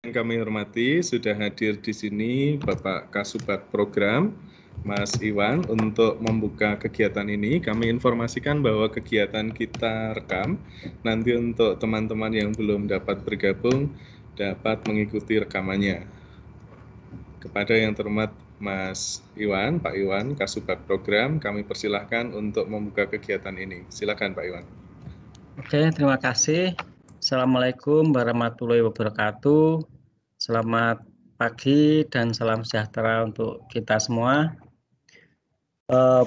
Yang kami hormati, sudah hadir di sini Bapak Kasubag Program, Mas Iwan, untuk membuka kegiatan ini. Kami informasikan bahwa kegiatan kita rekam. Nanti untuk teman-teman yang belum dapat bergabung, dapat mengikuti rekamannya. Kepada yang terhormat Mas Iwan, Pak Iwan, Kasubag Program, kami persilahkan untuk membuka kegiatan ini. Silakan Pak Iwan. Oke, terima kasih. Assalamualaikum warahmatullahi wabarakatuh. Selamat pagi dan salam sejahtera untuk kita semua.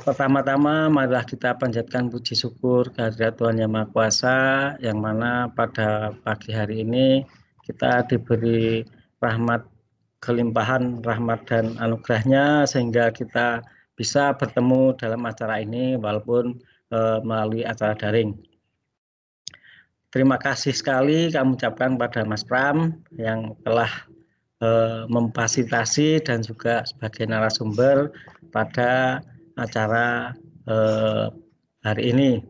Pertama-tama marilah kita panjatkan puji syukur kehadirat Tuhan Yang Maha Kuasa, yang mana pada pagi hari ini kita diberi rahmat, kelimpahan rahmat dan anugerahnya, sehingga kita bisa bertemu dalam acara ini walaupun melalui acara daring. Terima kasih sekali kami ucapkan pada Mas Pram yang telah memfasilitasi dan juga sebagai narasumber pada acara hari ini.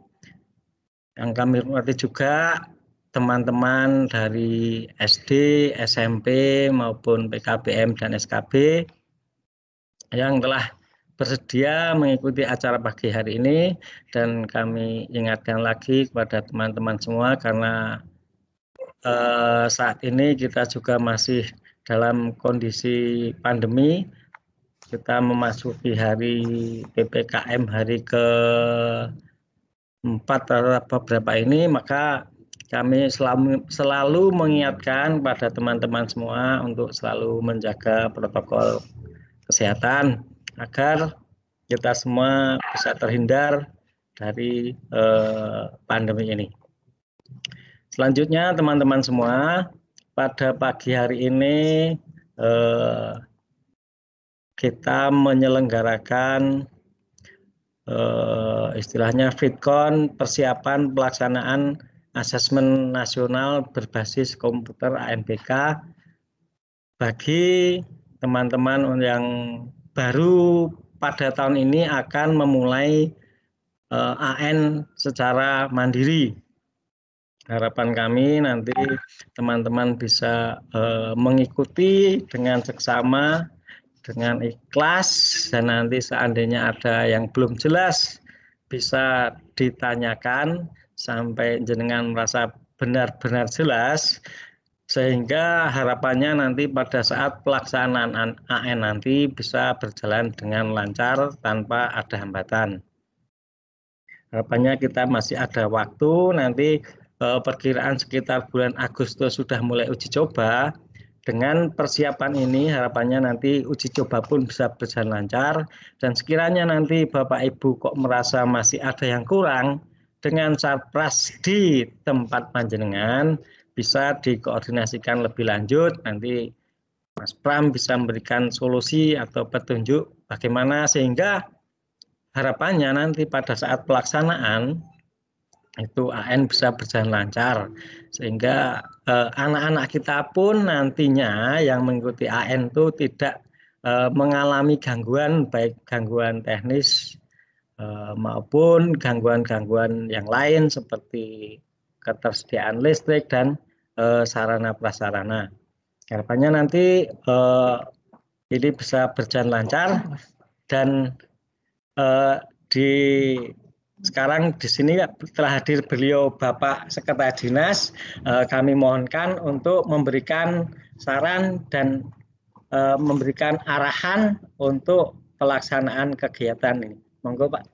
Yang kami hormati juga teman-teman dari SD, SMP maupun PKBM dan SKB yang telah bersedia mengikuti acara pagi hari ini, dan kami ingatkan lagi kepada teman-teman semua karena saat ini kita juga masih dalam kondisi pandemi. Kita memasuki hari PPKM hari ke-4 atau beberapa ini, maka kami selalu mengingatkan pada teman-teman semua untuk selalu menjaga protokol kesehatan agar kita semua bisa terhindar dari pandemi ini. Selanjutnya teman-teman semua, pada pagi hari ini kita menyelenggarakan istilahnya FitCon, persiapan pelaksanaan asesmen nasional berbasis komputer ANBK bagi teman-teman yang baru pada tahun ini akan memulai AN secara mandiri. Harapan kami nanti teman-teman bisa mengikuti dengan seksama, dengan ikhlas, dan nanti seandainya ada yang belum jelas bisa ditanyakan sampai jenengan merasa benar-benar jelas, sehingga harapannya nanti pada saat pelaksanaan AN nanti bisa berjalan dengan lancar tanpa ada hambatan. Harapannya kita masih ada waktu, nanti perkiraan sekitar bulan Agustus sudah mulai uji coba. Dengan persiapan ini harapannya nanti uji coba pun bisa berjalan lancar, dan sekiranya nanti Bapak Ibu kok merasa masih ada yang kurang, dengan sarpras di tempat panjenengan bisa dikoordinasikan lebih lanjut. Nanti Mas Pram bisa memberikan solusi atau petunjuk bagaimana sehingga harapannya nanti pada saat pelaksanaan itu AN bisa berjalan lancar, sehingga anak-anak kita pun nantinya yang mengikuti AN itu tidak mengalami gangguan, baik gangguan teknis maupun gangguan-gangguan yang lain seperti ketersediaan listrik dan sarana prasarana. Harapannya nanti ini bisa berjalan lancar, dan sekarang di sini telah hadir beliau Bapak Sekretaris Dinas. Kami mohonkan untuk memberikan saran dan memberikan arahan untuk pelaksanaan kegiatan ini. Monggo Pak.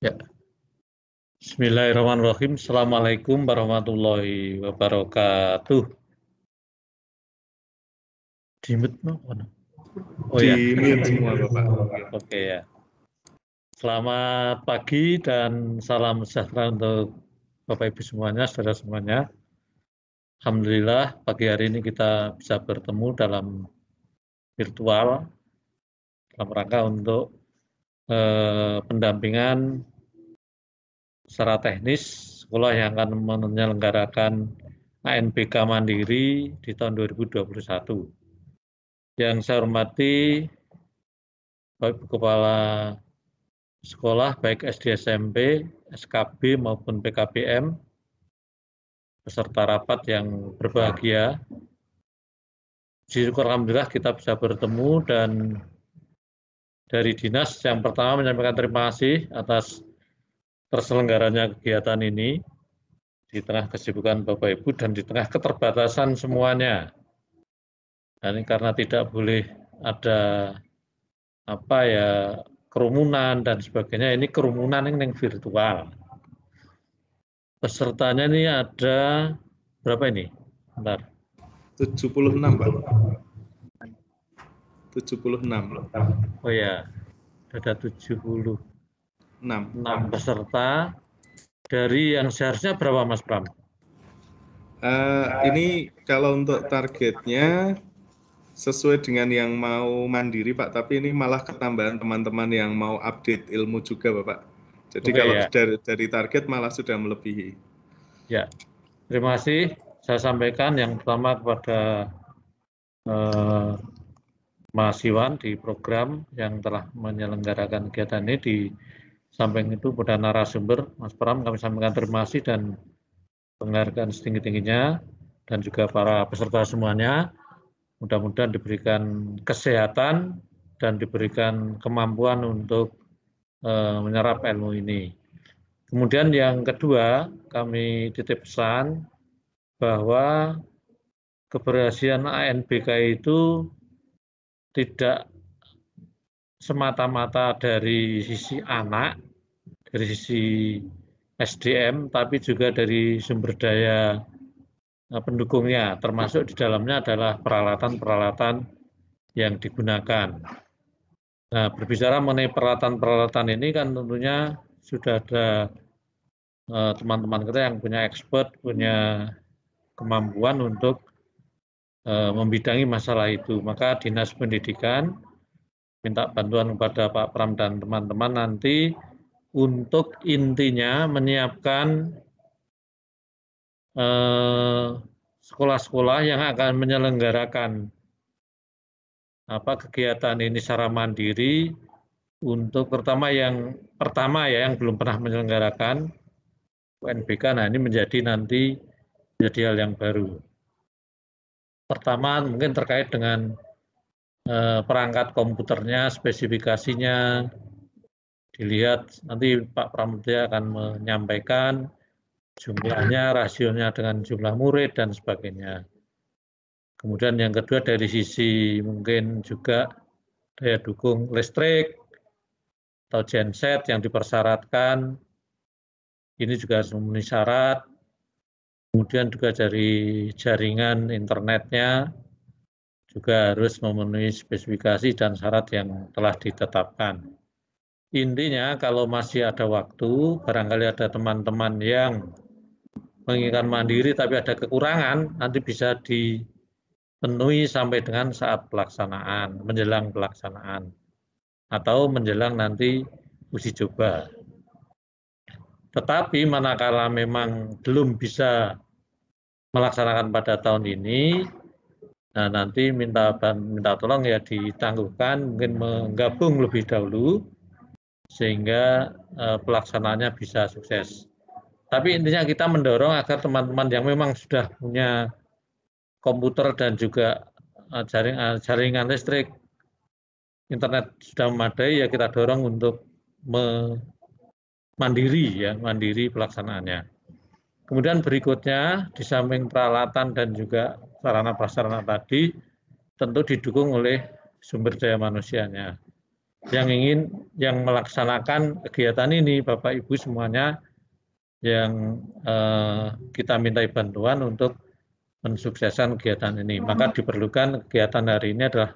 Ya. Bismillahirrahmanirrahim. Assalamualaikum warahmatullahi wabarakatuh. Dimut mana? Oh ya. Dimut semua Bapak. Oke ya. Selamat pagi dan salam sejahtera untuk Bapak Ibu semuanya, saudara semuanya. Alhamdulillah pagi hari ini kita bisa bertemu dalam virtual dalam rangka untuk pendampingan secara teknis sekolah yang akan menyelenggarakan ANBK Mandiri di tahun 2021. Yang saya hormati Bapak Ibu Kepala sekolah baik SD SMP, SKB maupun PKBM, peserta rapat yang berbahagia. Syukur alhamdulillah kita bisa bertemu dan dari dinas yang pertama menyampaikan terima kasih atas terselenggaranya kegiatan ini di tengah kesibukan Bapak Ibu dan di tengah keterbatasan semuanya. Dan ini karena tidak boleh ada kerumunan dan sebagainya, ini kerumunan yang virtual. Pesertanya ini ada berapa ini? Bentar. 76, Pak. 76. Oh ya, ada 76 peserta. Dari yang seharusnya berapa, Mas Pram? Ini kalau untuk targetnya sesuai dengan yang mau mandiri, Pak, tapi ini malah ketambahan teman-teman yang mau update ilmu juga, Bapak. Jadi kalau ya. dari target malah sudah melebihi. Ya, terima kasih. Saya sampaikan yang pertama kepada Mas Iwan di program yang telah menyelenggarakan kegiatan ini. Di samping itu pada narasumber, Mas Pram, kami sampaikan terima kasih dan penghargaan setinggi-tingginya, dan juga para peserta semuanya. Mudah-mudahan diberikan kesehatan dan diberikan kemampuan untuk menyerap ilmu ini. Kemudian yang kedua, kami titip pesan bahwa keberhasilan ANBK itu tidak semata-mata dari sisi anak, dari sisi SDM, tapi juga dari sumber daya pendukungnya, termasuk di dalamnya adalah peralatan-peralatan yang digunakan. Nah, berbicara mengenai peralatan-peralatan ini kan tentunya sudah ada teman-teman kita yang punya expert, punya kemampuan untuk membidangi masalah itu. Maka Dinas Pendidikan minta bantuan kepada Pak Pram dan teman-teman nanti untuk intinya menyiapkan sekolah-sekolah yang akan menyelenggarakan kegiatan ini secara mandiri, untuk pertama yang belum pernah menyelenggarakan UNBK. Nah, ini menjadi hal yang baru. Pertama mungkin terkait dengan perangkat komputernya, spesifikasinya dilihat, nanti Pak Pramudia akan menyampaikan jumlahnya, rasionya dengan jumlah murid dan sebagainya. Kemudian yang kedua dari sisi mungkin juga daya dukung listrik atau genset yang dipersyaratkan, ini juga harus memenuhi syarat. Kemudian juga dari jaringan internetnya juga harus memenuhi spesifikasi dan syarat yang telah ditetapkan. Intinya kalau masih ada waktu, barangkali ada teman-teman yang menginginkan mandiri tapi ada kekurangan, nanti bisa dipenuhi sampai dengan saat pelaksanaan, menjelang pelaksanaan, atau menjelang nanti uji coba. Tetapi manakala memang belum bisa melaksanakan pada tahun ini, nah nanti minta tolong ya ditangguhkan, mungkin menggabung lebih dahulu sehingga pelaksanaannya bisa sukses. Tapi intinya kita mendorong agar teman-teman yang memang sudah punya komputer dan juga jaringan listrik, internet sudah memadai, ya kita dorong untuk mandiri pelaksanaannya. Kemudian berikutnya, di samping peralatan dan juga sarana prasarana tadi, tentu didukung oleh sumber daya manusianya. Yang melaksanakan kegiatan ini, Bapak Ibu semuanya, yang kita mintai bantuan untuk mensukseskan kegiatan ini. Maka diperlukan kegiatan hari ini adalah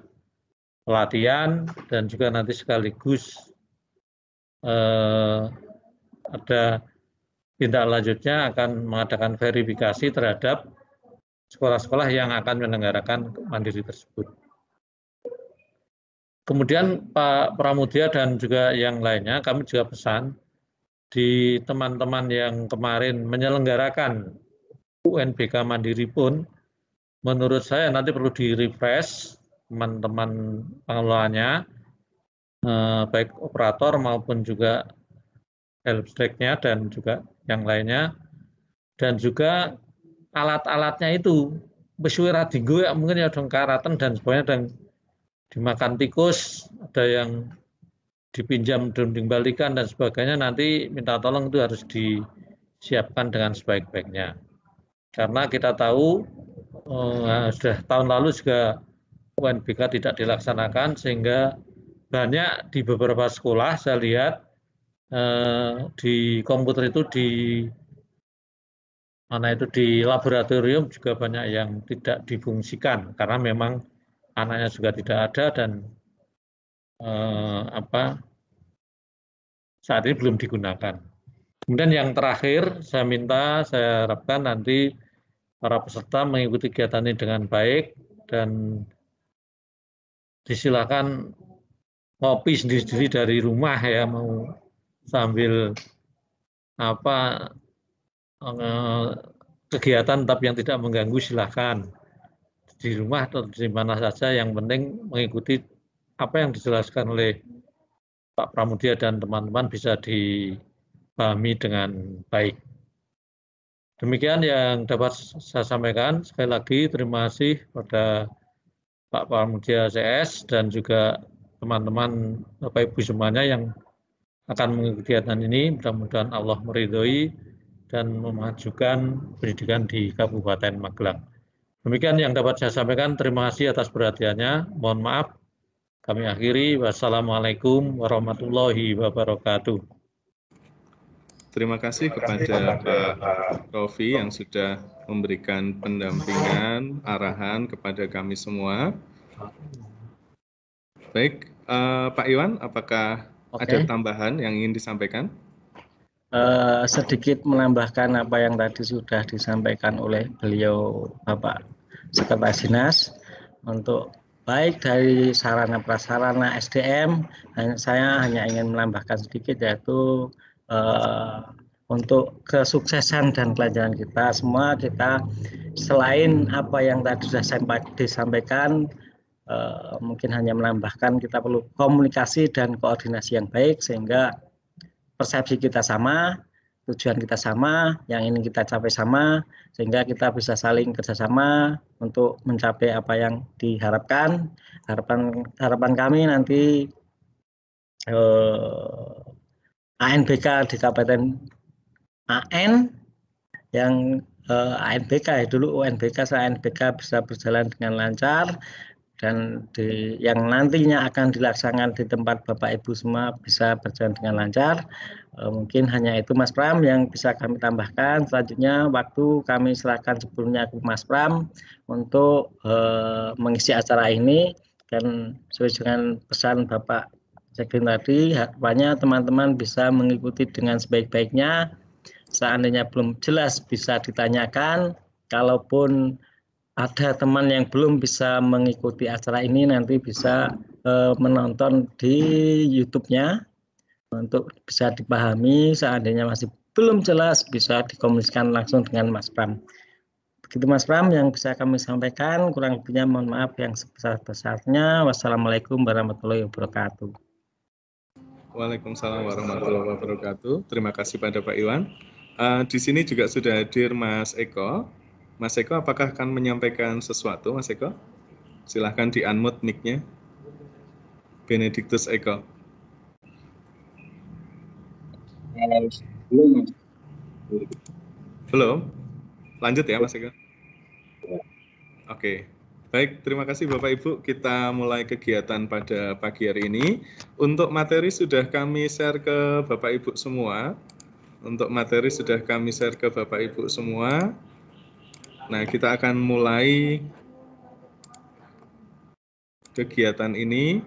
pelatihan dan juga nanti sekaligus ada tindak lanjutnya akan mengadakan verifikasi terhadap sekolah-sekolah yang akan menyelenggarakan mandiri tersebut. Kemudian Pak Pramudia dan juga yang lainnya, kami juga pesan di teman-teman yang kemarin menyelenggarakan UNBK Mandiri pun, menurut saya nanti perlu di-refresh teman-teman pengelolanya, baik operator maupun juga help desk-nya dan juga yang lainnya, dan juga alat-alatnya itu beswira dinggo ya mungkin ya dong karatan dan sebagainya, dan dimakan tikus, ada yang dipinjam dan dikembalikan dan sebagainya, nanti minta tolong itu harus disiapkan dengan sebaik-baiknya. Karena kita tahu sudah tahun lalu juga UNBK tidak dilaksanakan, sehingga banyak di beberapa sekolah saya lihat di komputer itu di laboratorium juga banyak yang tidak difungsikan karena memang anaknya juga tidak ada dan saat ini belum digunakan. Kemudian yang terakhir saya harapkan nanti para peserta mengikuti kegiatan ini dengan baik dan disilakan ngopi sendiri-sendiri dari rumah ya, mau sambil kegiatan tapi yang tidak mengganggu silahkan di rumah atau di mana saja, yang penting mengikuti apa yang dijelaskan oleh Pak Pramudia dan teman-teman bisa dipahami dengan baik. Demikian yang dapat saya sampaikan. Sekali lagi terima kasih pada Pak Pramudia CS dan juga teman-teman Bapak Ibu semuanya yang akan mengikuti kegiatan ini. Mudah-mudahan Allah meridhoi dan memajukan pendidikan di Kabupaten Magelang. Demikian yang dapat saya sampaikan. Terima kasih atas perhatiannya. Mohon maaf. Kami akhiri. Wassalamualaikum warahmatullahi wabarakatuh. Terima kasih kepada Pak Rofi yang sudah memberikan pendampingan, arahan kepada kami semua. Baik, Pak Iwan, apakah ada tambahan yang ingin disampaikan? Sedikit menambahkan apa yang tadi sudah disampaikan oleh beliau Bapak Sekretaris Dinas. Untuk baik dari sarana prasarana SDM, saya hanya ingin menambahkan sedikit, yaitu untuk kesuksesan dan kelancaran kita semua, kita selain apa yang tadi sudah disampaikan, mungkin hanya menambahkan kita perlu komunikasi dan koordinasi yang baik sehingga persepsi kita sama, tujuan kita sama, yang ingin kita capai sama, sehingga kita bisa saling kerjasama untuk mencapai apa yang diharapkan. Harapan kami nanti ANBK di Kabupaten AN yang ANBK ya dulu UNBK, ANBK bisa berjalan dengan lancar, dan yang nantinya akan dilaksanakan di tempat Bapak Ibu semua bisa berjalan dengan lancar. Mungkin hanya itu Mas Pram yang bisa kami tambahkan. Selanjutnya waktu kami serahkan sebelumnya ke Mas Pram untuk mengisi acara ini, dan sesuai dengan pesan Bapak Sekjen tadi, harapannya teman-teman bisa mengikuti dengan sebaik-baiknya. Seandainya belum jelas bisa ditanyakan, kalaupun ada teman yang belum bisa mengikuti acara ini nanti bisa menonton di YouTube-nya untuk bisa dipahami. Seandainya masih belum jelas bisa dikomunikasikan langsung dengan Mas Pram. Begitu Mas Pram yang bisa kami sampaikan, kurang lebihnya mohon maaf yang sebesar-besarnya. Wassalamualaikum warahmatullahi wabarakatuh. Waalaikumsalam warahmatullahi wabarakatuh. Terima kasih pada Pak Iwan. Di sini juga sudah hadir Mas Eko. Mas Eko, apakah akan menyampaikan sesuatu, Mas Eko? Silahkan di-unmute mic-nya. Benediktus Eko. Belum? Lanjut ya, Mas Eko? Oke. Baik, terima kasih Bapak Ibu. Kita mulai kegiatan pada pagi hari ini. Untuk materi sudah kami share ke Bapak Ibu semua. Nah, kita akan mulai kegiatan ini.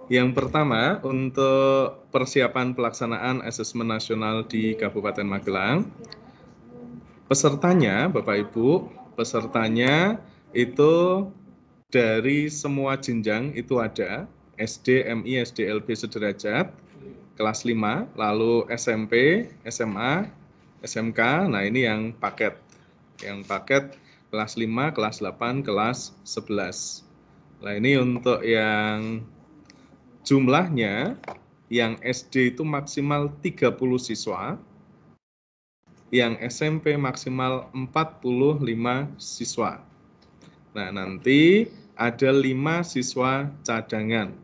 Yang pertama, untuk persiapan pelaksanaan asesmen nasional di Kabupaten Magelang. Pesertanya, Bapak Ibu, itu dari semua jenjang itu ada, SD, MI, SDLB sederajat, kelas 5, lalu SMP, SMA, SMK, nah ini yang paket. Yang paket kelas 5, kelas 8, kelas 11. Nah ini untuk yang jumlahnya yang SD itu maksimal 30 siswa, yang SMP maksimal 45 siswa. Nah, nanti ada 5 siswa cadangan,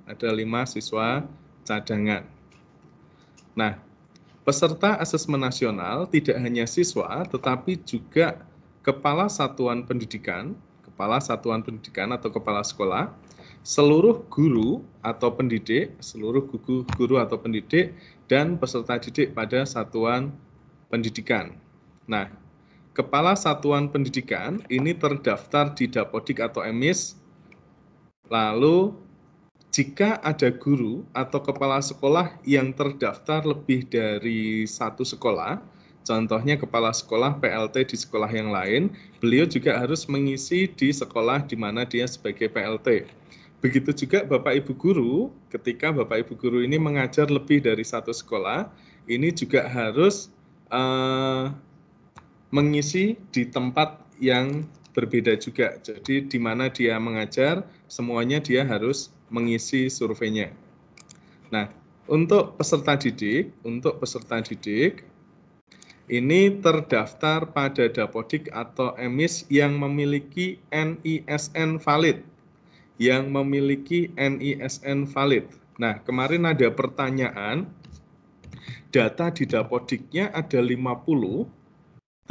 Nah, peserta asesmen nasional tidak hanya siswa, tetapi juga kepala satuan pendidikan atau kepala sekolah, seluruh guru atau pendidik, dan peserta didik pada satuan pendidikan. Nah, kepala satuan pendidikan ini terdaftar di Dapodik atau EMIS. Lalu, jika ada guru atau kepala sekolah yang terdaftar lebih dari satu sekolah, contohnya kepala sekolah PLT di sekolah yang lain, beliau juga harus mengisi di sekolah di mana dia sebagai PLT. Begitu juga Bapak Ibu guru, ketika Bapak Ibu guru ini mengajar lebih dari satu sekolah, ini juga harus mengisi di tempat yang berbeda juga. Jadi di mana dia mengajar, semuanya dia harus mengisi surveinya. Nah, untuk peserta didik ini terdaftar pada Dapodik atau EMIS yang memiliki NISN valid. Nah, kemarin ada pertanyaan, data di Dapodiknya ada 50,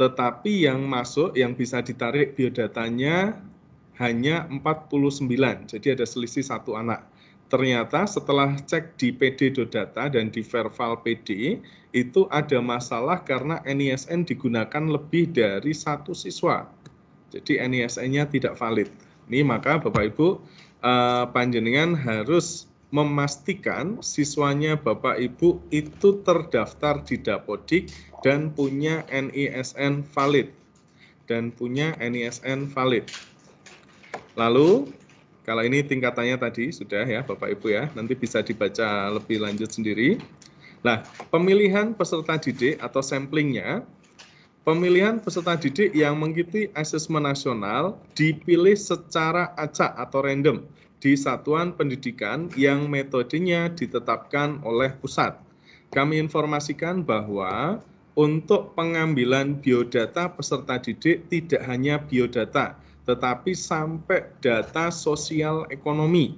tetapi yang masuk, yang bisa ditarik biodatanya hanya 49, jadi ada selisih 1 anak. Ternyata setelah cek di pd.data dan di Verval PD, itu ada masalah karena NISN digunakan lebih dari 1 siswa. Jadi NISN-nya tidak valid. Ini maka Bapak Ibu, panjenengan harus memastikan siswanya Bapak Ibu itu terdaftar di Dapodik dan punya NISN valid. Lalu, kalau ini tingkatannya tadi sudah ya Bapak Ibu ya, nanti bisa dibaca lebih lanjut sendiri. Nah, pemilihan peserta didik atau samplingnya, pemilihan peserta didik yang mengikuti asesmen nasional dipilih secara acak atau random di satuan pendidikan yang metodenya ditetapkan oleh pusat. Kami informasikan bahwa untuk pengambilan biodata peserta didik tidak hanya biodata, tetapi sampai data sosial ekonomi.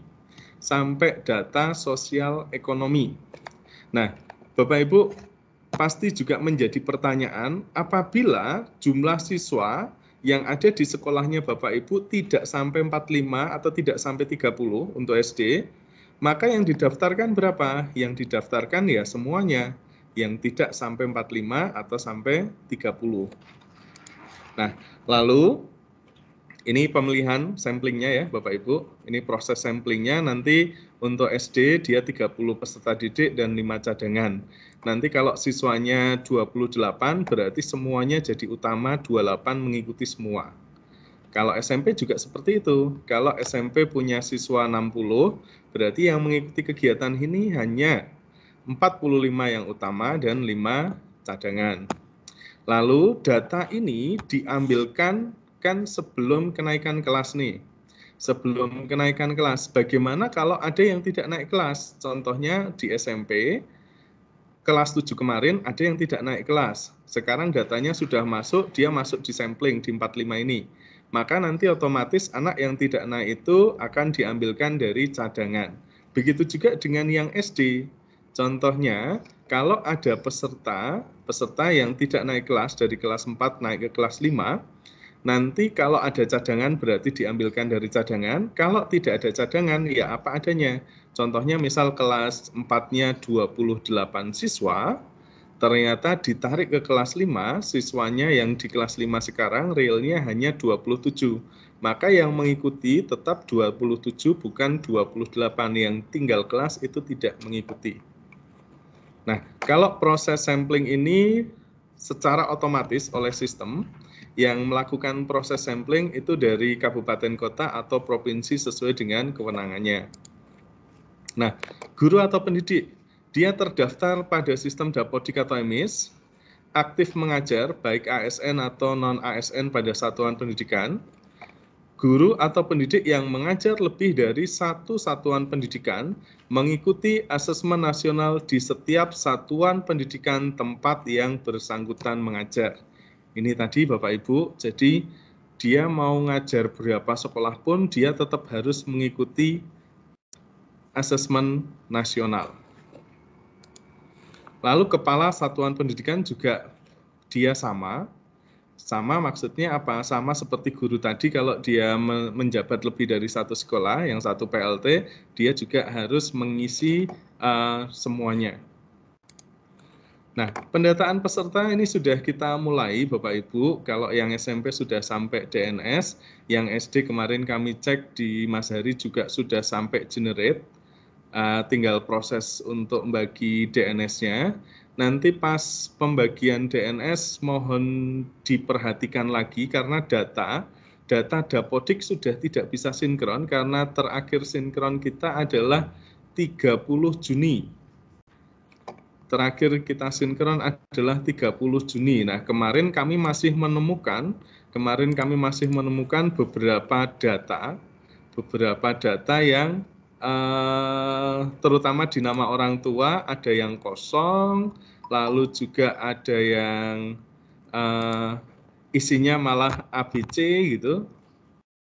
Nah, Bapak Ibu, pasti juga menjadi pertanyaan apabila jumlah siswa yang ada di sekolahnya Bapak Ibu tidak sampai 45 atau tidak sampai 30 untuk SD, maka yang didaftarkan berapa? Yang didaftarkan ya semuanya, yang tidak sampai 45 atau sampai 30. Nah, lalu ini pemilihan samplingnya ya Bapak Ibu, ini proses samplingnya nanti untuk SD dia 30 peserta didik dan 5 cadangan. Nanti kalau siswanya 28 berarti semuanya jadi utama, 28 mengikuti semua. Kalau SMP juga seperti itu, kalau SMP punya siswa 60 berarti yang mengikuti kegiatan ini hanya 45 yang utama dan 5 cadangan. Lalu data ini diambilkan kan sebelum kenaikan kelas nih. Sebelum kenaikan kelas, bagaimana kalau ada yang tidak naik kelas? Contohnya di SMP, kelas 7 kemarin ada yang tidak naik kelas. Sekarang datanya sudah masuk, dia masuk di sampling di 45 ini. Maka nanti otomatis anak yang tidak naik itu akan diambilkan dari cadangan. Begitu juga dengan yang SD. Contohnya, kalau ada peserta yang tidak naik kelas dari kelas 4 naik ke kelas 5, nanti kalau ada cadangan berarti diambilkan dari cadangan, kalau tidak ada cadangan ya apa adanya. Contohnya misal kelas 4-nya 28 siswa, ternyata ditarik ke kelas 5, siswanya yang di kelas 5 sekarang realnya hanya 27. Maka yang mengikuti tetap 27 bukan 28, yang tinggal kelas itu tidak mengikuti. Nah, kalau proses sampling ini secara otomatis oleh sistem, yang melakukan proses sampling itu dari kabupaten kota atau provinsi sesuai dengan kewenangannya. Nah, guru atau pendidik, dia terdaftar pada sistem Dapodik atau EMIS, aktif mengajar baik ASN atau non-ASN pada satuan pendidikan. Guru atau pendidik yang mengajar lebih dari satu satuan pendidikan mengikuti asesmen nasional di setiap satuan pendidikan tempat yang bersangkutan mengajar. Ini tadi Bapak Ibu, jadi dia mau ngajar berapa sekolah pun dia tetap harus mengikuti asesmen nasional. Lalu kepala satuan pendidikan juga dia sama maksudnya apa? Sama seperti guru tadi, kalau dia menjabat lebih dari satu sekolah, yang satu PLT, dia juga harus mengisi semuanya. Nah, pendataan peserta ini sudah kita mulai Bapak Ibu. Kalau yang SMP sudah sampai DNS, yang SD kemarin kami cek di Mas Hari juga sudah sampai generate. Tinggal proses untuk membagi DNS-nya. Nanti pas pembagian DNS mohon diperhatikan lagi karena data Dapodik sudah tidak bisa sinkron karena terakhir sinkron kita adalah 30 Juni. Terakhir kita sinkron adalah 30 Juni. Nah, kemarin kami masih menemukan beberapa data yang terutama di nama orang tua ada yang kosong, lalu juga ada yang isinya malah ABC gitu.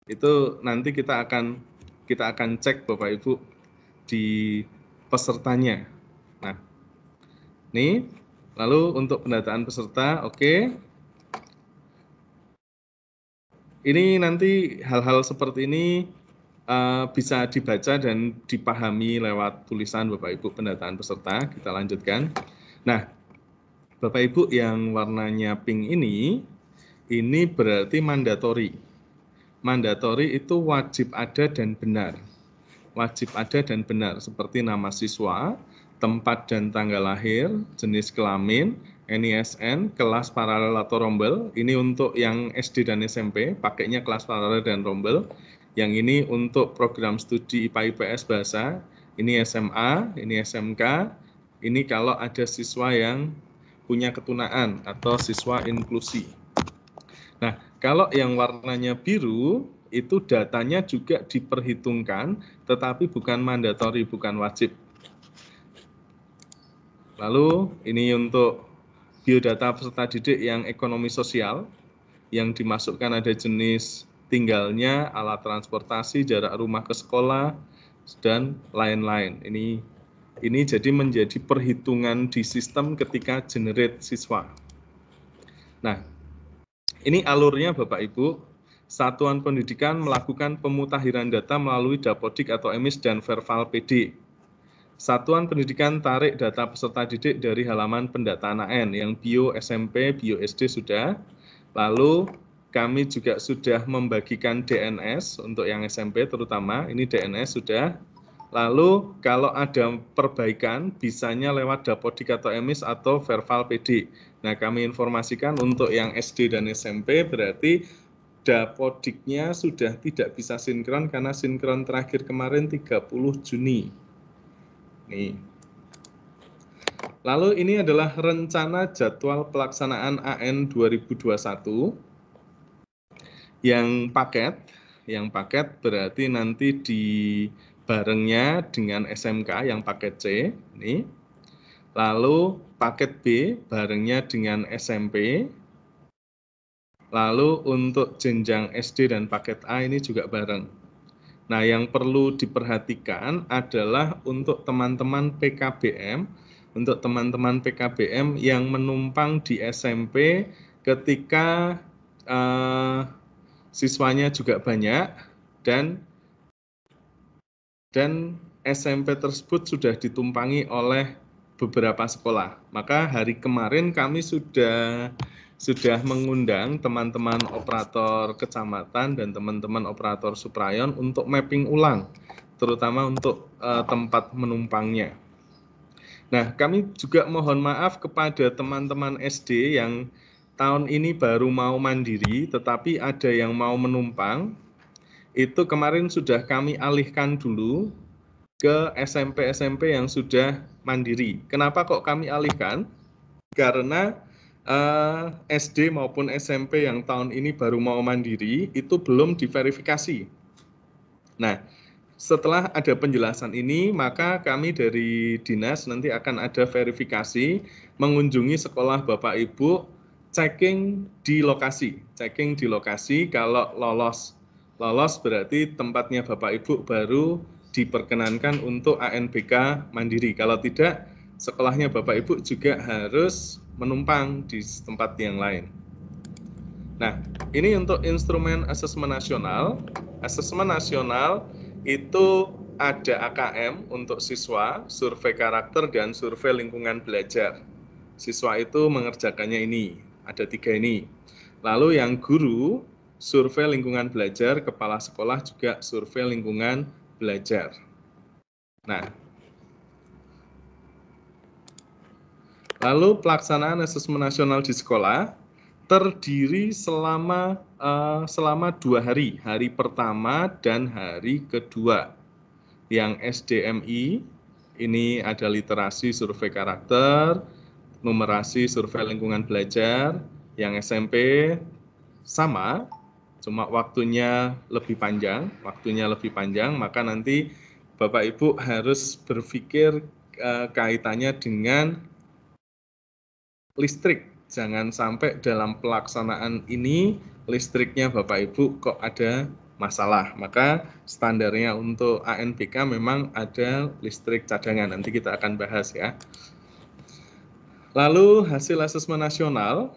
Itu nanti kita akan cek Bapak Ibu di pesertanya. Nah, ini lalu untuk pendataan peserta, oke. Ini nanti hal-hal seperti ini bisa dibaca dan dipahami lewat tulisan Bapak Ibu pendataan peserta. Kita lanjutkan. Nah, Bapak Ibu yang warnanya pink ini berarti mandatori. Mandatori itu wajib ada dan benar. Wajib ada dan benar seperti nama siswa, tempat dan tanggal lahir, jenis kelamin, NISN, kelas paralel atau rombel. Ini untuk yang SD dan SMP, pakainya kelas paralel dan rombel. Yang ini untuk program studi IPA IPS bahasa, ini SMA, ini SMK, ini kalau ada siswa yang punya ketunaan atau siswa inklusi. Nah, kalau yang warnanya biru, itu datanya juga diperhitungkan, tetapi bukan mandatori, bukan wajib. Lalu ini untuk biodata peserta didik yang ekonomi sosial, yang dimasukkan ada jenis tinggalnya, alat transportasi, jarak rumah ke sekolah, dan lain-lain. Ini jadi menjadi perhitungan di sistem ketika generate siswa. Nah, ini alurnya Bapak Ibu. Satuan pendidikan melakukan pemutakhiran data melalui Dapodik atau EMIS dan Verval PD. Satuan pendidikan tarik data peserta didik dari halaman pendataan AN, yang bio SMP, bio SD sudah. Lalu kami juga sudah membagikan DNS untuk yang SMP terutama, ini DNS sudah. Lalu kalau ada perbaikan bisanya lewat Dapodik atau EMIS atau Verval PD. Nah, kami informasikan untuk yang SD dan SMP berarti Dapodiknya sudah tidak bisa sinkron karena sinkron terakhir kemarin 30 Juni. Nih. Lalu ini adalah rencana jadwal pelaksanaan AN 2021 yang paket berarti nanti di barengnya dengan SMK yang paket C ini. Lalu paket B barengnya dengan SMP. Lalu untuk jenjang SD dan paket A ini juga bareng. Nah, yang perlu diperhatikan adalah untuk teman-teman PKBM, yang menumpang di SMP ketika siswanya juga banyak dan SMP tersebut sudah ditumpangi oleh beberapa sekolah. Maka hari kemarin kami sudah mengundang teman-teman operator kecamatan dan teman-teman operator suprayon untuk mapping ulang, terutama untuk tempat menumpangnya. Nah, kami juga mohon maaf kepada teman-teman SD yang tahun ini baru mau mandiri, tetapi ada yang mau menumpang. Itu kemarin sudah kami alihkan dulu ke SMP yang sudah mandiri. Kenapa kok kami alihkan? Karena SD maupun SMP yang tahun ini baru mau mandiri itu belum diverifikasi. Nah, setelah ada penjelasan ini, maka kami dari dinas nanti akan ada verifikasi, mengunjungi sekolah Bapak Ibu, checking di lokasi. Kalau lolos berarti tempatnya Bapak Ibu baru diperkenankan untuk ANBK mandiri. Kalau tidak, sekolahnya Bapak Ibu juga harus menumpang di tempat yang lain. Nah, ini untuk instrumen asesmen nasional. Asesmen nasional itu ada AKM untuk siswa, survei karakter, dan survei lingkungan belajar. Siswa itu mengerjakannya ini, ada 3 ini. Lalu yang guru, survei lingkungan belajar, kepala sekolah juga survei lingkungan belajar. Nah, lalu pelaksanaan asesmen nasional di sekolah terdiri selama 2 hari, hari pertama dan hari kedua. Yang SDMI ini ada literasi survei karakter, numerasi survei lingkungan belajar. Yang SMP sama, cuma waktunya lebih panjang, maka nanti Bapak Ibu harus berpikir kaitannya dengan listrik. Jangan sampai dalam pelaksanaan ini listriknya Bapak Ibu kok ada masalah. Maka standarnya untuk ANBK memang ada listrik cadangan. Nanti kita akan bahas ya. Lalu hasil asesmen nasional,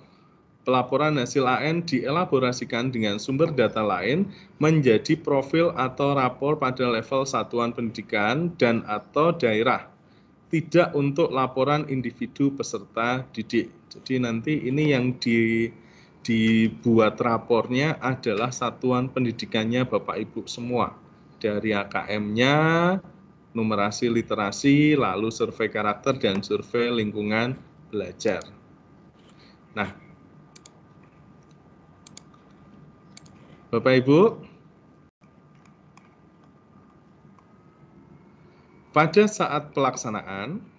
pelaporan hasil AN dielaborasikan dengan sumber data lain menjadi profil atau rapor pada level satuan pendidikan dan atau daerah. Tidak untuk laporan individu peserta didik. Jadi nanti ini yang dibuat rapornya adalah satuan pendidikannya Bapak Ibu semua. Dari AKM-nya, numerasi literasi, lalu survei karakter dan survei lingkungan belajar. Nah, Bapak Ibu, pada saat pelaksanaan,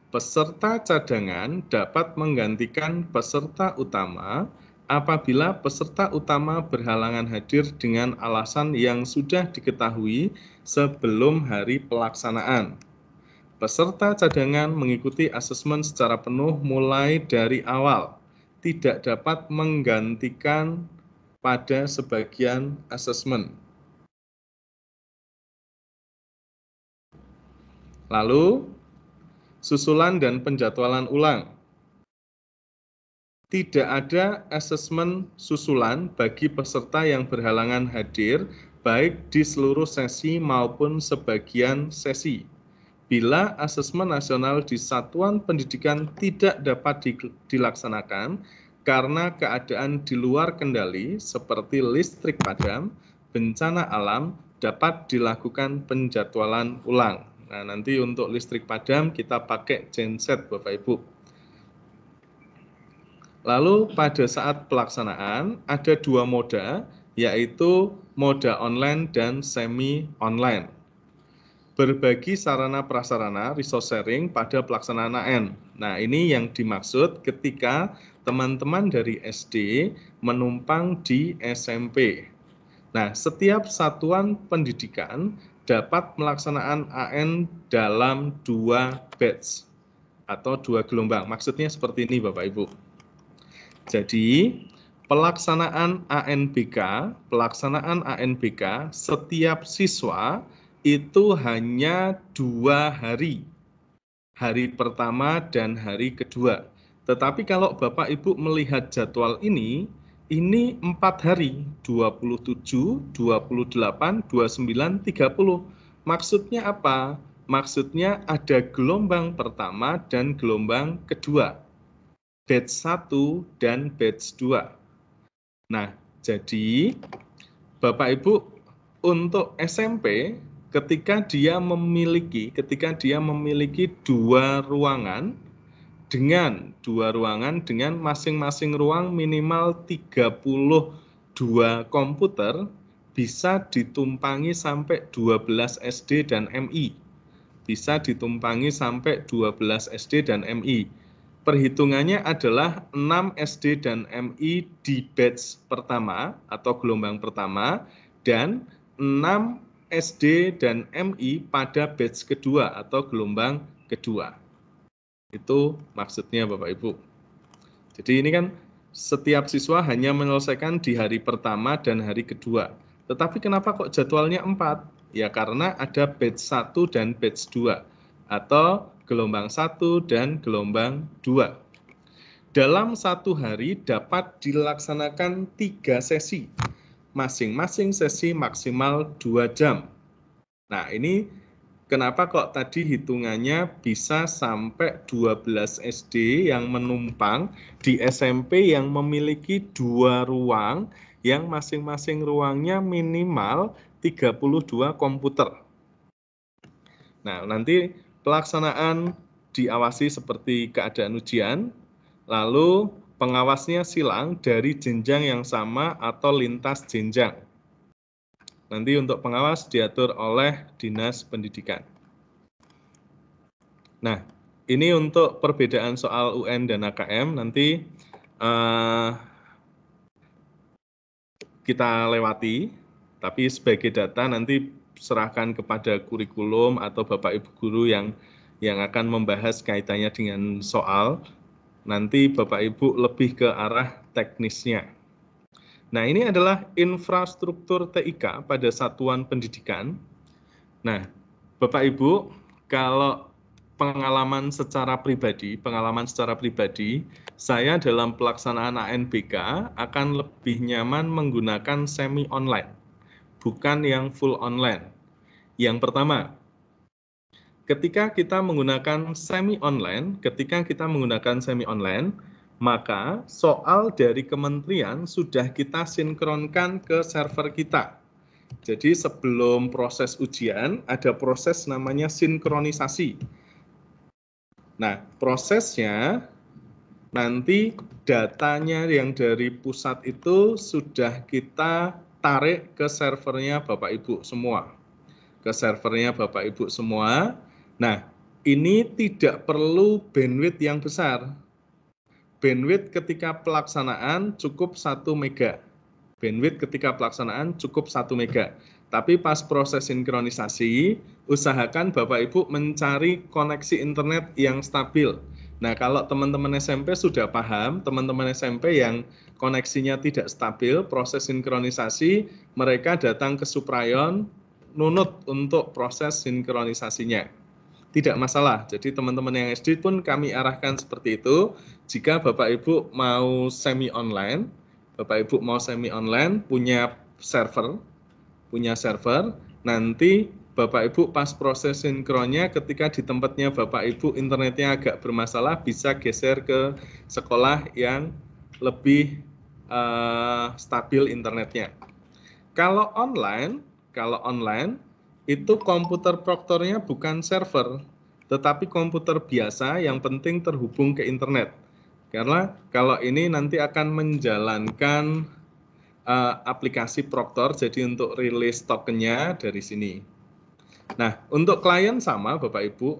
peserta cadangan dapat menggantikan peserta utama apabila peserta utama berhalangan hadir dengan alasan yang sudah diketahui sebelum hari pelaksanaan. Peserta cadangan mengikuti asesmen secara penuh mulai dari awal, tidak dapat menggantikan pada sebagian asesmen. Lalu, susulan dan penjadwalan ulang. Tidak ada asesmen susulan bagi peserta yang berhalangan hadir, baik di seluruh sesi maupun sebagian sesi. Bila asesmen nasional di satuan pendidikan tidak dapat dilaksanakan karena keadaan di luar kendali seperti listrik padam, bencana alam, dapat dilakukan penjadwalan ulang. Nah, nanti untuk listrik padam kita pakai genset Bapak Ibu. Lalu pada saat pelaksanaan ada 2 moda, yaitu moda online dan semi online. Berbagi sarana prasarana resource sharing pada pelaksanaan AN. Nah, ini yang dimaksud ketika teman-teman dari SD menumpang di SMP. Nah, setiap satuan pendidikan dapat melaksanakan AN dalam 2 batch atau 2 gelombang. Maksudnya seperti ini Bapak Ibu. Jadi, pelaksanaan ANBK setiap siswa itu hanya 2 hari. Hari pertama dan hari kedua. Tetapi kalau Bapak Ibu melihat jadwal ini 4 hari, 27, 28, 29, 30. Maksudnya apa? Maksudnya ada gelombang pertama dan gelombang kedua. Batch 1 dan batch 2. Nah, jadi Bapak Ibu untuk SMP ketika dia memiliki 2 ruangan dengan masing-masing ruang minimal 32 komputer, bisa ditumpangi sampai 12 SD dan MI. perhitungannya adalah 6 SD dan MI di batch pertama atau gelombang pertama dan 6 SD dan MI pada batch kedua atau gelombang kedua. Itu maksudnya Bapak Ibu. Jadi ini kan setiap siswa hanya menyelesaikan di hari pertama dan hari kedua. Tetapi kenapa kok jadwalnya 4? Ya karena ada batch 1 dan batch 2 atau gelombang 1 dan gelombang 2. Dalam satu hari dapat dilaksanakan 3 sesi. Masing-masing sesi maksimal 2 jam. Nah, ini kenapa kok tadi hitungannya bisa sampai 12 SD yang menumpang di SMP yang memiliki 2 ruang yang masing-masing ruangnya minimal 32 komputer. Nah, nanti pelaksanaan diawasi seperti keadaan ujian, lalu pengawasnya silang dari jenjang yang sama atau lintas jenjang. Nanti untuk pengawas diatur oleh Dinas Pendidikan. Nah, ini untuk perbedaan soal UN dan AKM, nanti kita lewati, tapi sebagai data nanti serahkan kepada kurikulum atau Bapak Ibu guru yang akan membahas kaitannya dengan soal. Nanti Bapak Ibu lebih ke arah teknisnya. Nah, ini adalah infrastruktur TIK pada satuan pendidikan. Nah, Bapak Ibu, kalau pengalaman secara pribadi, saya dalam pelaksanaan ANBK akan lebih nyaman menggunakan semi online, bukan yang full online. Yang pertama, ketika kita menggunakan semi online, maka soal dari kementerian sudah kita sinkronkan ke server kita. Jadi sebelum proses ujian, ada proses namanya sinkronisasi. Nah, prosesnya nanti datanya yang dari pusat itu sudah kita tarik ke servernya Bapak Ibu semua. Nah, ini tidak perlu bandwidth yang besar. Bandwidth ketika pelaksanaan cukup 1 mega. Tapi pas proses sinkronisasi, usahakan Bapak Ibu mencari koneksi internet yang stabil. Nah, kalau teman-teman SMP sudah paham, teman-teman SMP yang koneksinya tidak stabil, proses sinkronisasi, mereka datang ke Suprayon, nunut untuk proses sinkronisasinya. Tidak masalah, jadi teman-teman yang SD pun kami arahkan seperti itu. Jika Bapak Ibu mau semi online, punya server, nanti Bapak Ibu pas proses sinkronnya ketika di tempatnya Bapak Ibu internetnya agak bermasalah, bisa geser ke sekolah yang lebih stabil internetnya. Kalau online itu komputer proktornya bukan server, tetapi komputer biasa yang penting terhubung ke internet. Karena kalau ini nanti akan menjalankan aplikasi proktor, jadi untuk rilis tokennya dari sini. Nah, untuk klien sama Bapak Ibu,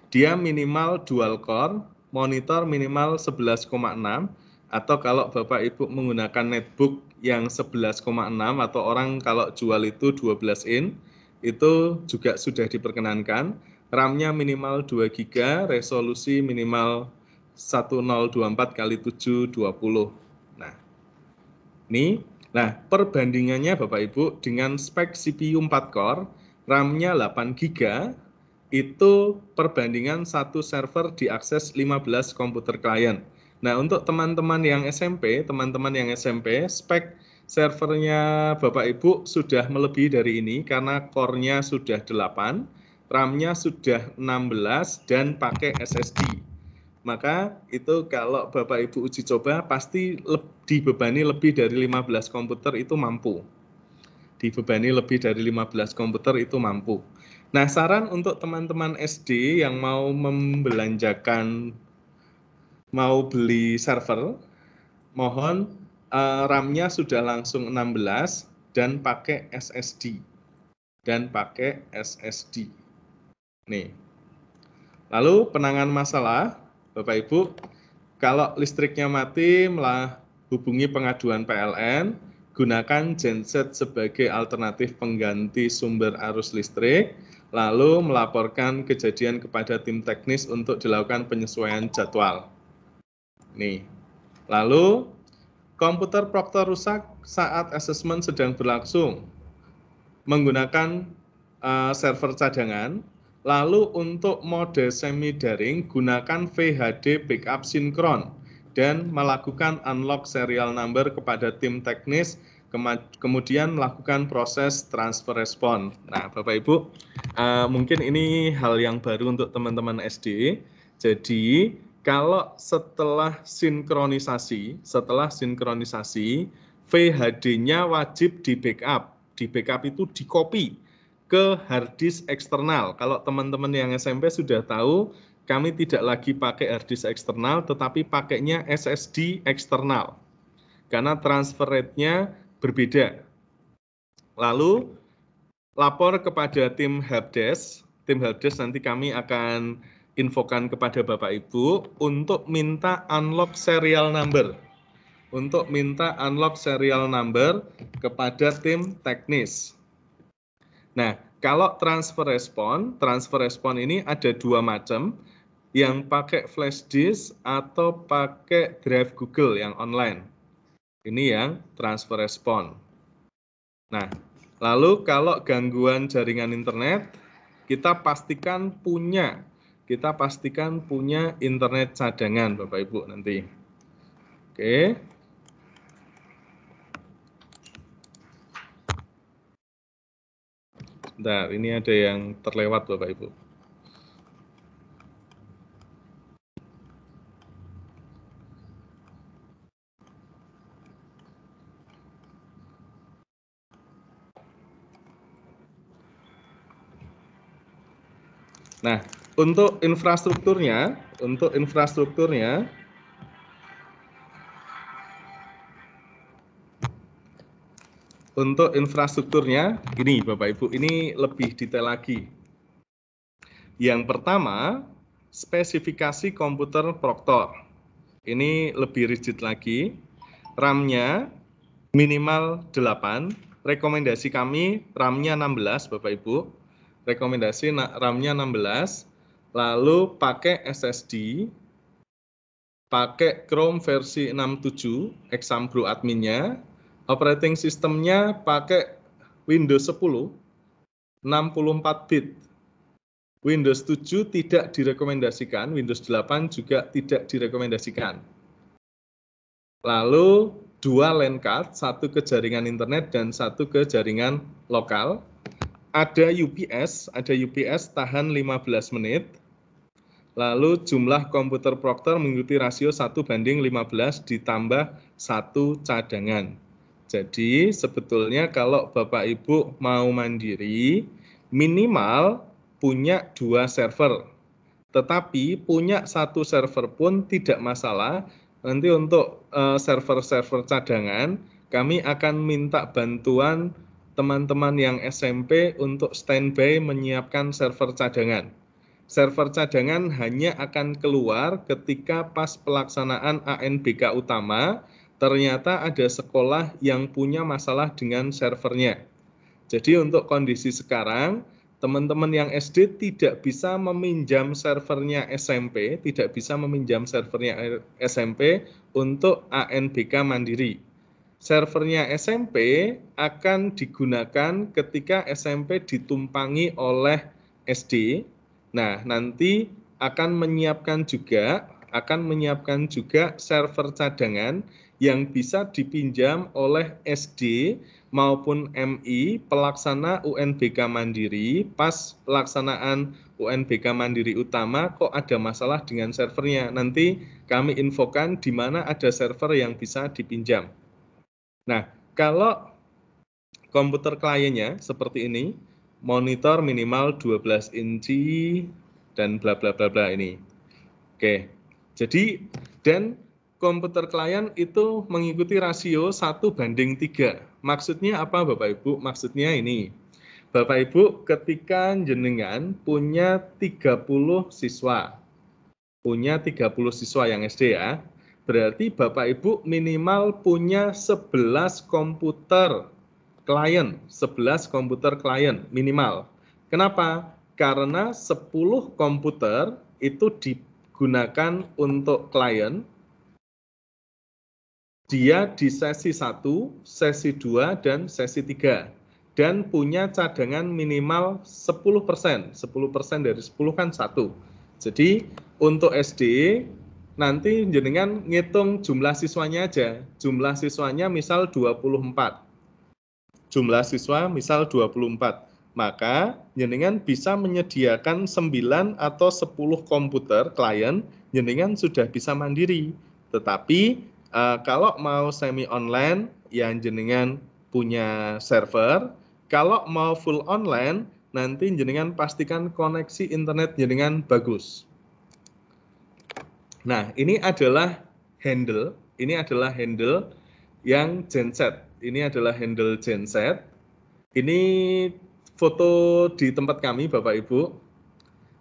dia minimal dual core, monitor minimal 11,6, atau kalau Bapak Ibu menggunakan netbook yang 11,6 atau orang kalau jual itu 12 in, itu juga sudah diperkenankan. RAM-nya minimal 2 GB, resolusi minimal 1024x720. Nah, perbandingannya Bapak Ibu dengan spek CPU 4 core, RAM-nya 8 GB, itu perbandingan satu server diakses 15 komputer klien. Nah, untuk teman-teman yang SMP, spek servernya Bapak Ibu sudah melebihi dari ini karena core-nya sudah 8, RAM-nya sudah 16 dan pakai SSD. Maka itu kalau Bapak Ibu uji coba pasti dibebani lebih dari 15 komputer itu mampu. Nah, saran untuk teman-teman SD yang mau beli server, mohon RAM-nya sudah langsung 16 dan pakai SSD. Nih. Lalu penanganan masalah, Bapak Ibu, kalau listriknya mati, hubungi pengaduan PLN, gunakan genset sebagai alternatif pengganti sumber arus listrik, lalu melaporkan kejadian kepada tim teknis untuk dilakukan penyesuaian jadwal. Nih. Lalu, komputer Proctor rusak saat asesmen sedang berlangsung. Menggunakan server cadangan, lalu untuk mode semi daring gunakan VHD backup sinkron dan melakukan unlock serial number kepada tim teknis, kemudian melakukan proses transfer respon. Nah, Bapak Ibu, mungkin ini hal yang baru untuk teman-teman SD. Jadi, kalau setelah sinkronisasi, VHD-nya wajib di backup. Di backup itu di copy ke hard disk eksternal. Kalau teman-teman yang SMP sudah tahu, kami tidak lagi pakai hard disk eksternal, tetapi pakainya SSD eksternal. Karena transfer rate-nya berbeda. Lalu, lapor kepada tim helpdesk. Tim helpdesk nanti kami akan infokan kepada Bapak Ibu untuk minta unlock serial number. Kepada tim teknis. Nah, kalau transfer respon ini ada dua macam, yang pakai flash disk atau pakai drive Google yang online. Ini yang transfer respon. Nah, lalu kalau gangguan jaringan internet, kita pastikan punya internet cadangan, Bapak Ibu nanti. Oke. Bentar, ini ada yang terlewat Bapak Ibu. Nah, untuk infrastrukturnya gini Bapak Ibu, ini lebih detail lagi. Yang pertama, spesifikasi komputer Proctor. Ini lebih rigid lagi. RAM-nya minimal 8. Rekomendasi kami RAM-nya 16 Bapak Ibu. Rekomendasi RAM-nya 16. Lalu pakai SSD. Pakai Chrome versi 67 Exambro adminnya. Operating sistemnya pakai Windows 10 64 bit. Windows 7 tidak direkomendasikan, Windows 8 juga tidak direkomendasikan. Lalu 2 LAN card, 1 ke jaringan internet dan 1 ke jaringan lokal. Ada UPS tahan 15 menit. Lalu jumlah komputer Proctor mengikuti rasio 1:15 ditambah 1 cadangan. Jadi sebetulnya kalau Bapak Ibu mau mandiri, minimal punya 2 server. Tetapi punya 1 server pun tidak masalah. Nanti untuk server-server cadangan, kami akan minta bantuan teman-teman yang SMP untuk standby menyiapkan server cadangan. Server cadangan hanya akan keluar ketika pas pelaksanaan ANBK utama, ternyata ada sekolah yang punya masalah dengan servernya. Jadi untuk kondisi sekarang, teman-teman yang SD tidak bisa meminjam servernya SMP, untuk ANBK mandiri. Servernya SMP akan digunakan ketika SMP ditumpangi oleh SD. Nah, nanti akan menyiapkan juga server cadangan yang bisa dipinjam oleh SD maupun MI pelaksana UNBK mandiri. Pas pelaksanaan UNBK mandiri utama kok ada masalah dengan servernya. Nanti kami infokan di mana ada server yang bisa dipinjam. Nah, kalau komputer kliennya seperti ini, monitor minimal 12 inci dan bla bla bla bla ini. Oke. Jadi dan komputer klien itu mengikuti rasio 1:3. Maksudnya apa Bapak Ibu? Maksudnya ini. Bapak Ibu, ketika jenengan punya 30 siswa, yang SD ya, berarti Bapak Ibu minimal punya 11 komputer klien, minimal. Kenapa? Karena 10 komputer itu digunakan untuk klien, dia di sesi 1, sesi 2, dan sesi 3. Dan punya cadangan minimal 10%. 10% dari 10 kan 1. Jadi untuk SD, nanti jenengan ngitung jumlah siswanya aja. Jumlah siswanya misal 24. Jumlah siswa misal 24. Maka jenengan bisa menyediakan 9 atau 10 komputer klien, jenengan sudah bisa mandiri. Tetapi kalau mau semi online, yang jenengan punya server. Kalau mau full online, nanti jenengan pastikan koneksi internet jenengan bagus. Nah, ini adalah handle yang genset. Ini adalah handle genset. Ini foto di tempat kami, Bapak Ibu.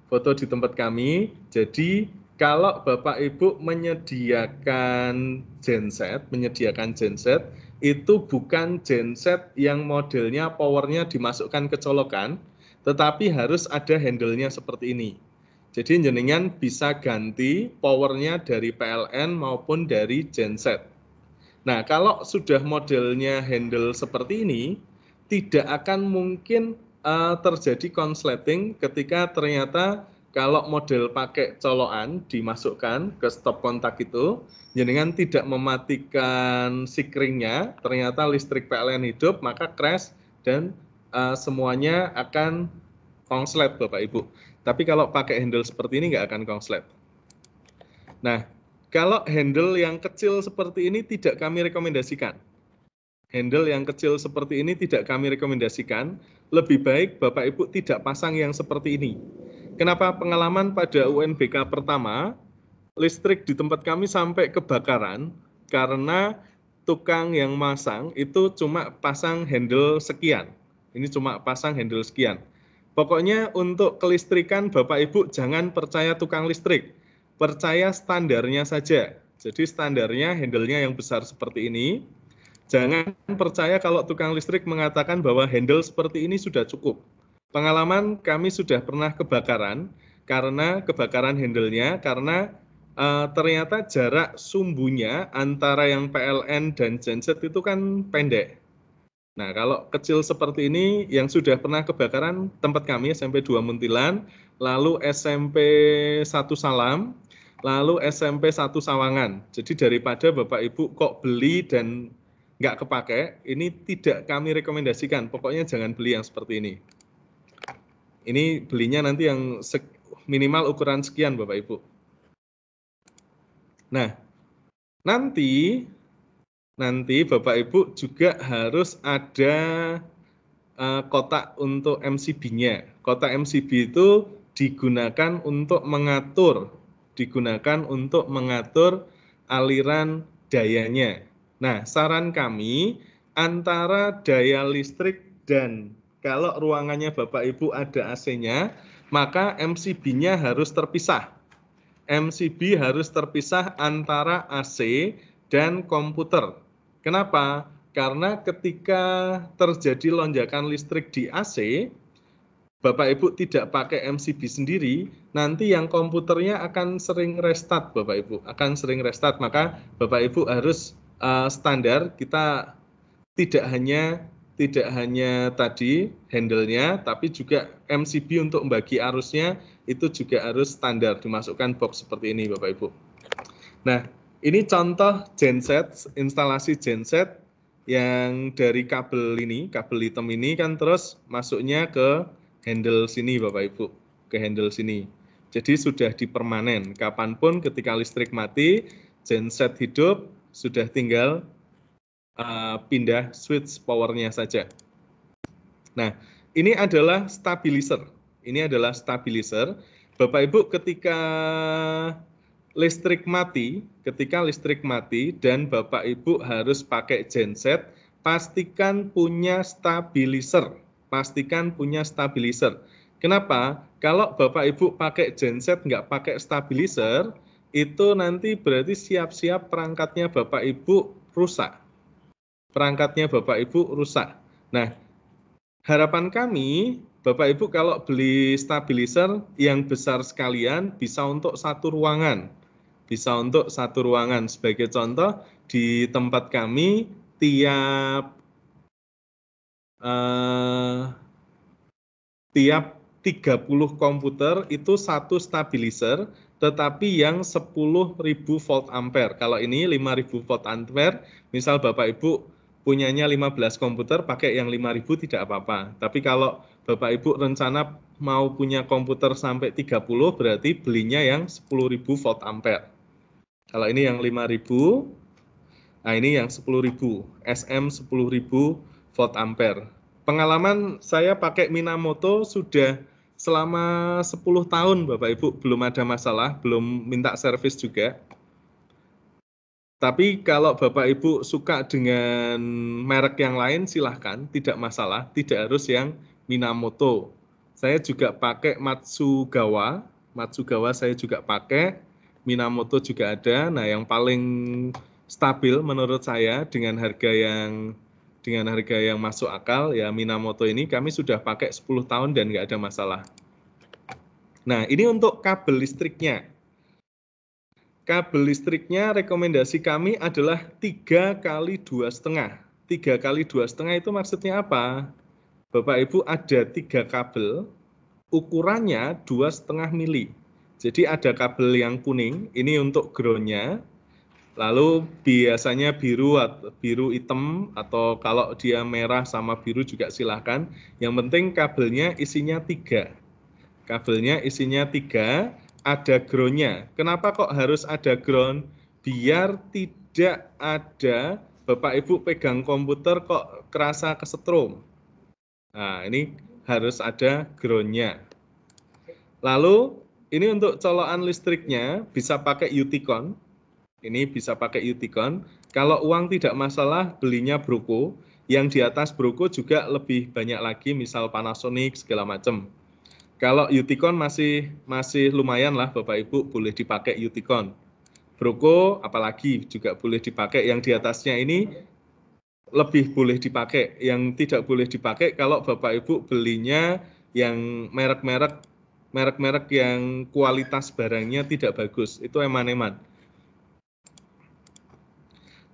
Foto di tempat kami. Jadi kalau Bapak Ibu menyediakan genset, itu bukan genset yang modelnya powernya dimasukkan ke colokan, tetapi harus ada handle-nya seperti ini. Jadi jenengan bisa ganti powernya dari PLN maupun dari genset. Nah, kalau sudah modelnya handle seperti ini, tidak akan mungkin terjadi konsleting ketika ternyata kalau model pakai colokan dimasukkan ke stop kontak itu, jenengan tidak mematikan sikringnya, ternyata listrik PLN hidup, maka crash dan semuanya akan konslet, Bapak Ibu. Tapi kalau pakai handle seperti ini nggak akan konslet. Nah, kalau handle yang kecil seperti ini tidak kami rekomendasikan. Handle yang kecil seperti ini tidak kami rekomendasikan. Lebih baik Bapak Ibu tidak pasang yang seperti ini. Kenapa? Pengalaman pada UNBK pertama, listrik di tempat kami sampai kebakaran karena tukang yang masang itu cuma pasang handle sekian. Ini cuma pasang handle sekian. Pokoknya untuk kelistrikan Bapak Ibu jangan percaya tukang listrik. Percaya standarnya saja. Jadi standarnya handle-nya yang besar seperti ini. Jangan percaya kalau tukang listrik mengatakan bahwa handle seperti ini sudah cukup. Pengalaman kami sudah pernah kebakaran karena kebakaran handle-nya karena ternyata jarak sumbunya antara yang PLN dan genset itu kan pendek. Nah, kalau kecil seperti ini yang sudah pernah kebakaran tempat kami SMP 2 Muntilan, lalu SMP 1 Salam, lalu SMP 1 Sawangan. Jadi daripada Bapak Ibu kok beli dan nggak kepake, ini tidak kami rekomendasikan. Pokoknya jangan beli yang seperti ini. Ini belinya nanti yang minimal ukuran sekian, Bapak Ibu. Nah, nanti Bapak Ibu juga harus ada kotak untuk MCB-nya. Kotak MCB itu digunakan untuk mengatur aliran dayanya. Nah, saran kami antara daya listrik dan kalau ruangannya Bapak Ibu ada AC-nya, maka MCB-nya harus terpisah. MCB harus terpisah antara AC dan komputer. Kenapa? Karena ketika terjadi lonjakan listrik di AC, Bapak Ibu tidak pakai MCB sendiri, nanti yang komputernya akan sering restart, Bapak Ibu. Maka Bapak Ibu harus standar, kita tidak hanya tadi handle-nya, tapi juga MCB untuk membagi arusnya, itu juga harus standar, dimasukkan box seperti ini, Bapak Ibu. Nah, ini contoh genset, instalasi genset yang dari kabel hitam ini kan terus masuknya ke handle sini, Bapak Ibu, ke handle sini. Jadi sudah dipermanen, kapanpun ketika listrik mati, genset hidup, sudah tinggal pindah switch powernya saja. Nah, ini adalah stabilizer. Bapak Ibu ketika listrik mati dan Bapak Ibu harus pakai genset, pastikan punya stabilizer. pastikan punya stabilizer. Kenapa? Kalau Bapak Ibu pakai genset nggak pakai stabilizer, itu nanti berarti siap-siap perangkatnya Bapak Ibu rusak. Perangkatnya Bapak Ibu rusak. Nah, harapan kami, Bapak Ibu kalau beli stabilizer yang besar sekalian bisa untuk satu ruangan. Bisa untuk satu ruangan. Sebagai contoh, di tempat kami tiap 30 komputer itu satu stabilizer, tetapi yang 10.000 volt ampere. Kalau ini 5.000 volt ampere, misal Bapak Ibu punyanya 15 komputer, pakai yang 5.000 tidak apa-apa. Tapi kalau Bapak Ibu rencana mau punya komputer sampai 30, berarti belinya yang 10.000 volt ampere. Kalau ini yang 5.000, nah ini yang 10.000, SM 10.000 volt ampere. Pengalaman saya pakai Minamoto sudah selama 10 tahun Bapak Ibu, belum ada masalah, belum minta servis juga. Tapi kalau Bapak Ibu suka dengan merek yang lain silahkan, tidak masalah, tidak harus yang Minamoto. Saya juga pakai Matsugawa saya juga pakai, Minamoto juga ada. Nah, yang paling stabil menurut saya dengan harga yang masuk akal ya Minamoto ini kami sudah pakai 10 tahun dan nggak ada masalah. Nah, ini untuk kabel listriknya. Kabel listriknya rekomendasi kami adalah 3 kali 2,5. 3 kali 2,5 itu maksudnya apa? Bapak Ibu ada 3 kabel, ukurannya 2,5 mili. Jadi ada kabel yang kuning, ini untuk groundnya. Lalu biasanya biru hitam atau kalau dia merah sama biru juga silahkan. Yang penting kabelnya isinya 3. Kabelnya isinya 3, ada groundnya. Kenapa kok harus ada ground? Biar tidak ada Bapak Ibu pegang komputer kok kerasa kesetrum. Nah, ini harus ada groundnya. Lalu ini untuk colokan listriknya bisa pakai Uticon. Ini bisa pakai Uticon. Kalau uang tidak masalah, belinya Broco. Yang di atas Broco juga lebih banyak lagi, misal Panasonic segala macam. Kalau Uticon masih lumayan lah, Bapak Ibu boleh dipakai Uticon. Broco apalagi juga boleh dipakai. Yang di atasnya ini lebih boleh dipakai. Yang tidak boleh dipakai kalau Bapak Ibu belinya yang merek-merek yang kualitas barangnya tidak bagus. Itu eman-eman.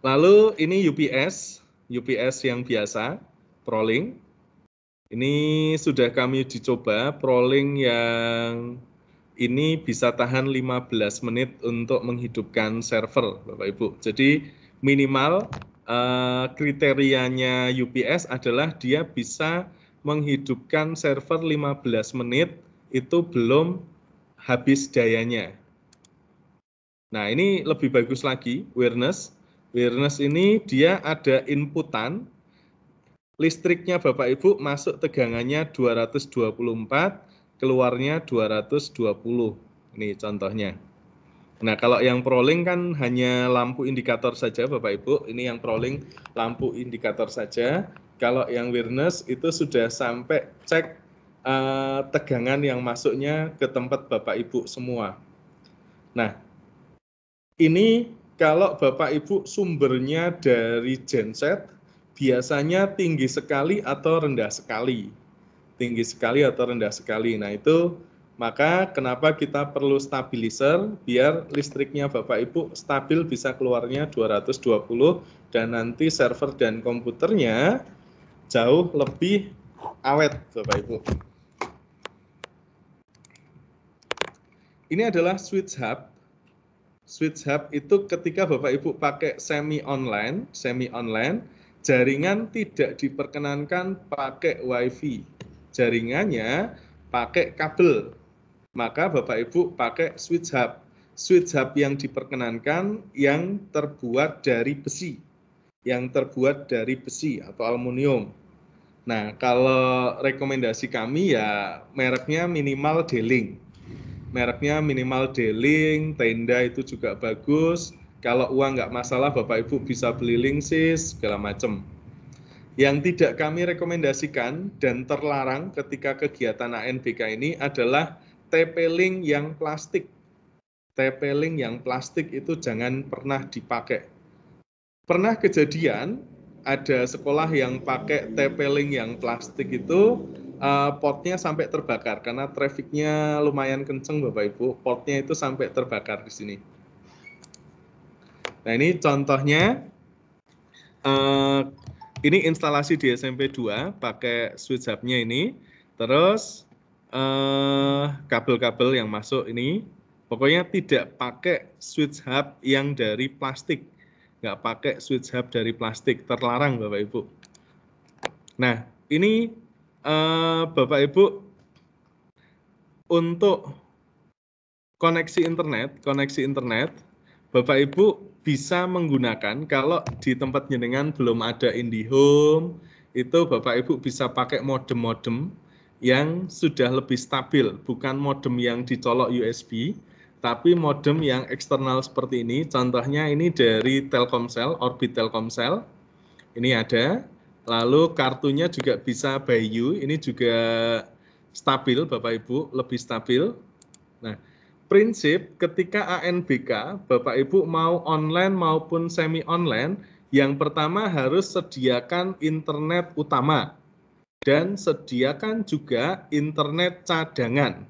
Lalu ini UPS yang biasa, Prolink. Ini sudah kami dicoba, Prolink yang ini bisa tahan 15 menit untuk menghidupkan server, Bapak Ibu. Jadi minimal kriterianya UPS adalah dia bisa menghidupkan server 15 menit, itu belum habis dayanya. Nah, ini lebih bagus lagi, Wireless. Wireless ini dia ada inputan, listriknya Bapak Ibu masuk tegangannya 224, keluarnya 220. Ini contohnya. Nah, kalau yang Prolink kan hanya lampu indikator saja Bapak Ibu, ini yang Prolink lampu indikator saja. Kalau yang Wireless itu sudah sampai cek tegangan yang masuknya ke tempat Bapak Ibu semua. Nah, ini kalau Bapak Ibu sumbernya dari genset, biasanya tinggi sekali atau rendah sekali. Tinggi sekali atau rendah sekali. Nah itu, maka kenapa kita perlu stabilizer, biar listriknya Bapak Ibu stabil bisa keluarnya 220, dan nanti server dan komputernya jauh lebih awet Bapak Ibu. Ini adalah switch hub. Switch hub itu ketika Bapak Ibu pakai semi online, jaringan tidak diperkenankan pakai WiFi. Jaringannya pakai kabel. Maka Bapak Ibu pakai switch hub. Switch hub yang diperkenankan yang terbuat dari besi. Atau aluminium. Nah, kalau rekomendasi kami ya mereknya minimal D-Link. Tenda itu juga bagus. Kalau uang nggak masalah, Bapak Ibu bisa beli Linksys, segala macam. Yang tidak kami rekomendasikan dan terlarang ketika kegiatan ANBK ini adalah TP-Link yang plastik. TP-Link yang plastik itu jangan pernah dipakai. Pernah kejadian ada sekolah yang pakai TP-Link yang plastik itu potnya sampai terbakar karena trafficnya lumayan kenceng Bapak Ibu, potnya itu sampai terbakar di sini. Nah ini contohnya, ini instalasi di SMP 2 pakai switch hub-nya ini, terus kabel-kabel yang masuk ini, pokoknya tidak pakai switch hub yang dari plastik, nggak pakai switch hub dari plastik, terlarang Bapak Ibu. Nah ini Bapak Ibu untuk koneksi internet, Bapak Ibu bisa menggunakan kalau di tempat jenengan belum ada IndiHome, itu Bapak Ibu bisa pakai modem-modem yang sudah lebih stabil, bukan modem yang dicolok USB, tapi modem yang eksternal seperti ini. Contohnya ini dari Telkomsel, Orbit Telkomsel, ini ada. Lalu kartunya juga bisa Bayu, ini juga stabil Bapak Ibu, lebih stabil. Nah, prinsip ketika ANBK, Bapak Ibu mau online maupun semi online, yang pertama harus sediakan internet utama dan sediakan juga internet cadangan.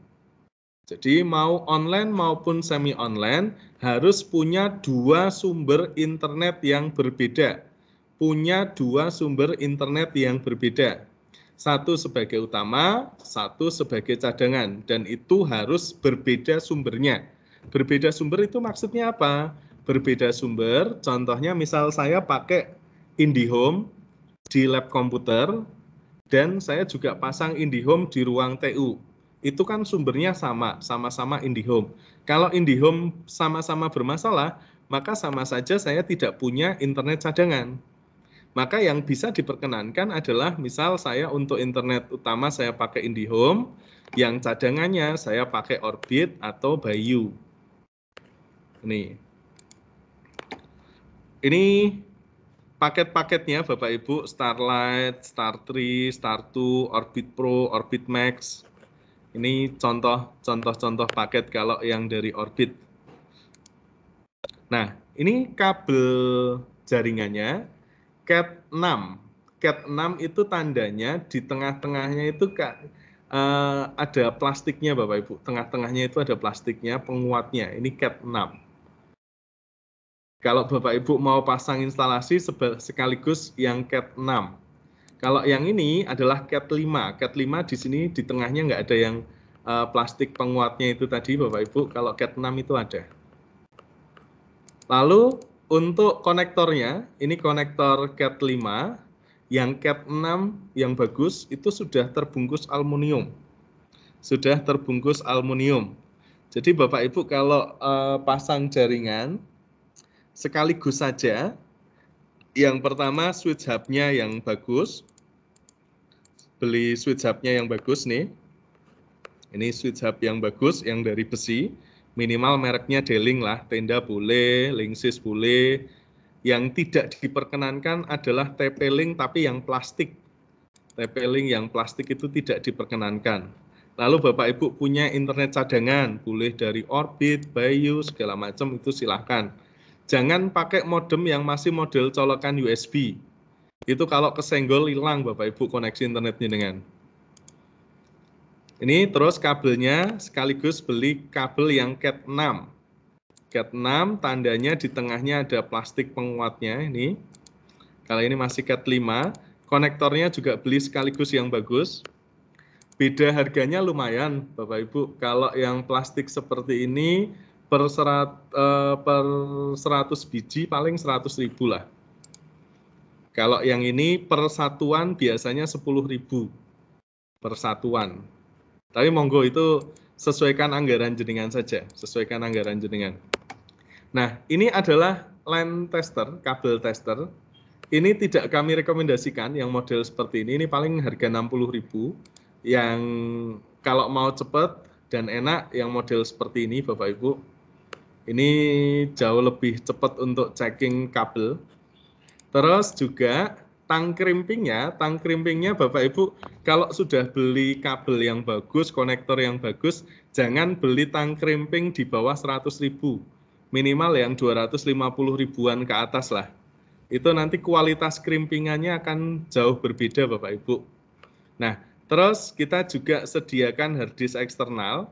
Jadi mau online maupun semi online harus punya dua sumber internet yang berbeda. Punya dua sumber internet yang berbeda. Satu sebagai utama, satu sebagai cadangan, dan itu harus berbeda sumbernya. Berbeda sumber itu maksudnya apa? Berbeda sumber, contohnya misal saya pakai IndiHome di lab komputer, dan saya juga pasang IndiHome di ruang TU. Itu kan sumbernya sama-sama IndiHome. Kalau IndiHome sama-sama bermasalah, maka sama saja saya tidak punya internet cadangan. Maka yang bisa diperkenankan adalah misal saya untuk internet utama saya pakai IndiHome, yang cadangannya saya pakai Orbit atau Bayu. Ini paket-paketnya Bapak Ibu, Starlight, Star3, Star2, Orbit Pro, Orbit Max. Ini contoh paket kalau yang dari Orbit. Nah, ini kabel jaringannya Cat6. Cat6 itu tandanya di tengah-tengahnya itu ada plastiknya Bapak Ibu. Tengah-tengahnya itu ada plastiknya, penguatnya. Ini Cat6. Kalau Bapak Ibu mau pasang instalasi sekaligus yang Cat6. Kalau yang ini adalah Cat5. Cat5 di sini di tengahnya nggak ada yang plastik penguatnya itu tadi Bapak Ibu. Kalau Cat6 itu ada. Lalu untuk konektornya, ini konektor Cat5, yang Cat6 yang bagus itu sudah terbungkus aluminium. Sudah terbungkus aluminium. Jadi Bapak Ibu kalau pasang jaringan, sekaligus saja, yang pertama switch hub-nya yang bagus, beli switch hub-nya yang bagus nih. Ini switch hub yang bagus, yang dari besi. Minimal mereknya D-Link lah, Tenda boleh, Linksys boleh. Yang tidak diperkenankan adalah TP-Link tapi yang plastik. TP-Link yang plastik itu tidak diperkenankan. Lalu Bapak Ibu punya internet cadangan, boleh dari Orbit, Bayu, segala macam itu silahkan. Jangan pakai modem yang masih model colokan USB. Itu kalau kesenggol hilang Bapak Ibu koneksi internetnya dengan. Ini terus kabelnya sekaligus beli kabel yang Cat6. Cat6 tandanya di tengahnya ada plastik penguatnya ini. Kalau ini masih Cat5, konektornya juga beli sekaligus yang bagus. Beda harganya lumayan Bapak Ibu. Kalau yang plastik seperti ini per 100 biji paling 100.000 lah. Kalau yang ini per satuan biasanya 10.000 per satuan. Tapi monggo itu sesuaikan anggaran jenengan saja, sesuaikan anggaran jenengan. Nah, ini adalah line tester, kabel tester. Ini tidak kami rekomendasikan yang model seperti ini paling harga 60.000. Yang kalau mau cepat dan enak yang model seperti ini Bapak Ibu. Ini jauh lebih cepat untuk checking kabel. Terus juga tang crimpingnya Bapak Ibu kalau sudah beli kabel yang bagus, konektor yang bagus, jangan beli tang crimping di bawah 100.000. Minimal yang 250 ribuan ke atas lah. Itu nanti kualitas crimpingannya akan jauh berbeda Bapak Ibu. Nah, terus kita juga sediakan hard disk eksternal.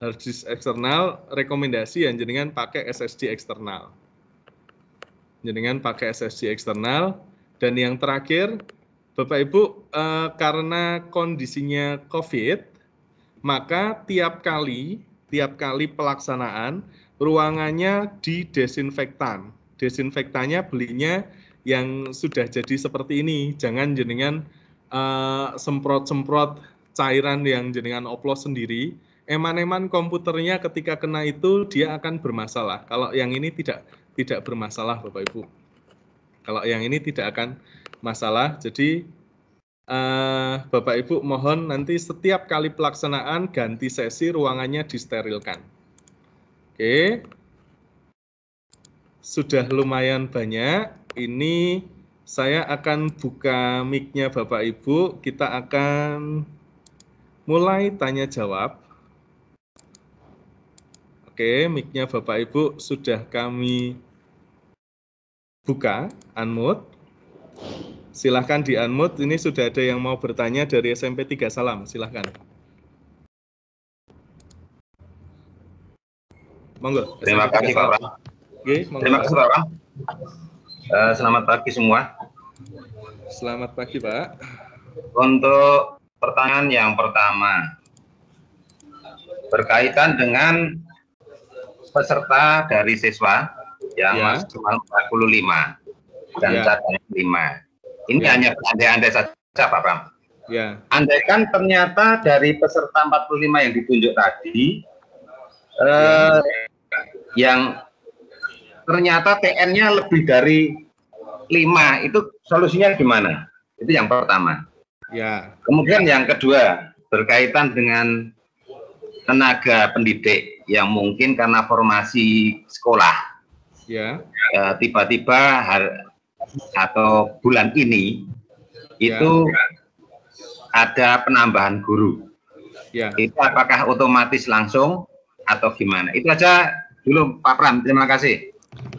Hard disk eksternal rekomendasi yang jenengan pakai SSD eksternal. Jenengan pakai SSD eksternal. Dan yang terakhir, Bapak Ibu, karena kondisinya COVID, maka tiap kali pelaksanaan, ruangannya didesinfektan. Desinfektannya belinya yang sudah jadi seperti ini. Jangan jenengan semprot-semprot cairan yang jenengan oplos sendiri. Eman-eman komputernya ketika kena itu dia akan bermasalah. Kalau yang ini tidak bermasalah, Bapak Ibu. Kalau yang ini tidak akan masalah, jadi Bapak Ibu mohon nanti setiap kali pelaksanaan ganti sesi ruangannya disterilkan. Oke, sudah lumayan banyak. Ini saya akan buka mic-nya Bapak Ibu, kita akan mulai tanya jawab. Oke, mic-nya Bapak Ibu sudah kami buka, unmute. Silahkan di unmute, ini sudah ada yang mau bertanya dari SMP 3 Salam, silahkan. Monggo. Terima kasih Pak Pram. Terima kasih Pak Pram. Selamat pagi semua. Selamat pagi Pak. Untuk pertanyaan yang pertama, berkaitan dengan peserta dari siswa yang maksimal 45 dan cadangan 5. Ini hanya andai-andai saja Pak Pram. Andaikan ternyata dari peserta 45 yang ditunjuk tadi, yang ternyata TN-nya lebih dari 5, itu solusinya gimana? Itu yang pertama. Kemudian yang kedua, berkaitan dengan tenaga pendidik yang mungkin karena formasi sekolah, tiba-tiba atau bulan ini itu ada penambahan guru. Itu apakah otomatis langsung atau gimana? Itu aja dulu Pak Pram, terima kasih.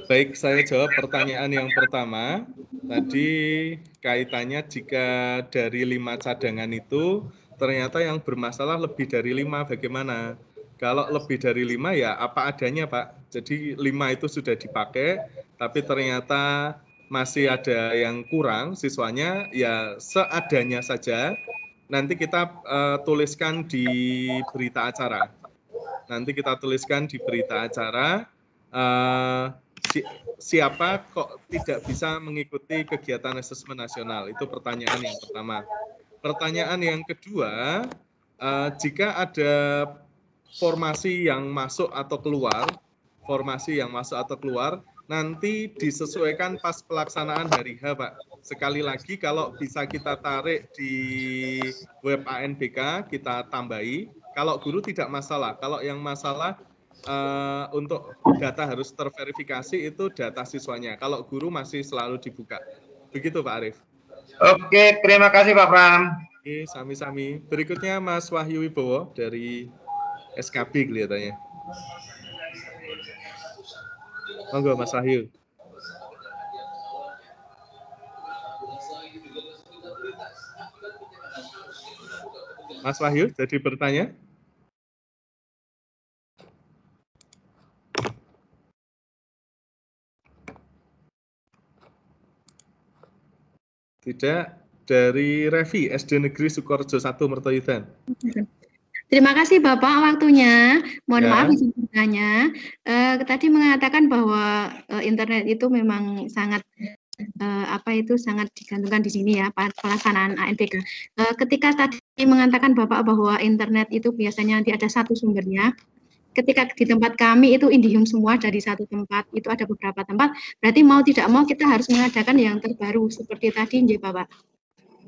Baik, saya jawab pertanyaan yang pertama. Tadi kaitannya jika dari 5 cadangan itu ternyata yang bermasalah lebih dari 5, bagaimana? Kalau lebih dari 5 ya apa adanya Pak. Jadi 5 itu sudah dipakai, tapi ternyata masih ada yang kurang siswanya, ya seadanya saja. Nanti kita tuliskan di berita acara. Siapa kok tidak bisa mengikuti kegiatan asesmen nasional? Itu pertanyaan yang pertama. Pertanyaan yang kedua, jika ada formasi yang masuk atau keluar, nanti disesuaikan pas pelaksanaan hari H, Pak. Sekali lagi, kalau bisa kita tarik di web ANBK, kita tambahi. Kalau guru tidak masalah. Kalau yang masalah untuk data harus terverifikasi itu data siswanya. Kalau guru masih selalu dibuka. Begitu Pak Arief. Oke, terima kasih Pak Pram. Oke, sami-sami. Berikutnya Mas Wahyu Wibowo dari SKB kelihatannya. Monggo Mas Wahyu. Mas Wahyu, jadi bertanya? Tidak. Dari Revi, SD Negeri Sukorejo 1 Mertoyudan. Terima kasih Bapak waktunya. Mohon maaf izin bertanya. Tadi mengatakan bahwa internet itu memang sangat sangat digantungkan di sini ya pelaksanaan ANBK. Ketika tadi mengatakan Bapak bahwa internet itu biasanya nanti ada satu sumbernya. Ketika di tempat kami itu Indihome semua dari satu tempat, itu ada beberapa tempat. Berarti mau tidak mau kita harus mengadakan yang terbaru seperti tadi, Bapak.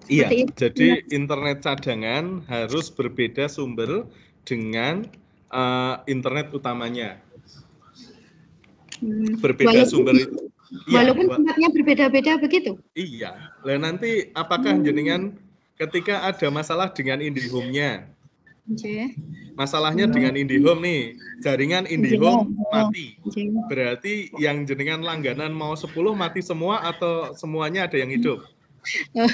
Iya, jadi internet cadangan harus berbeda sumber dengan internet utamanya. Berbeda sumber itu. Walaupun tempatnya berbeda-beda begitu? Iya. Lah nanti apakah jenengan ketika ada masalah dengan IndiHome-nya, masalahnya dengan IndiHome nih, jaringan IndiHome mati. Berarti yang jenengan langganan mau 10 mati semua atau semuanya ada yang hidup? Jelas.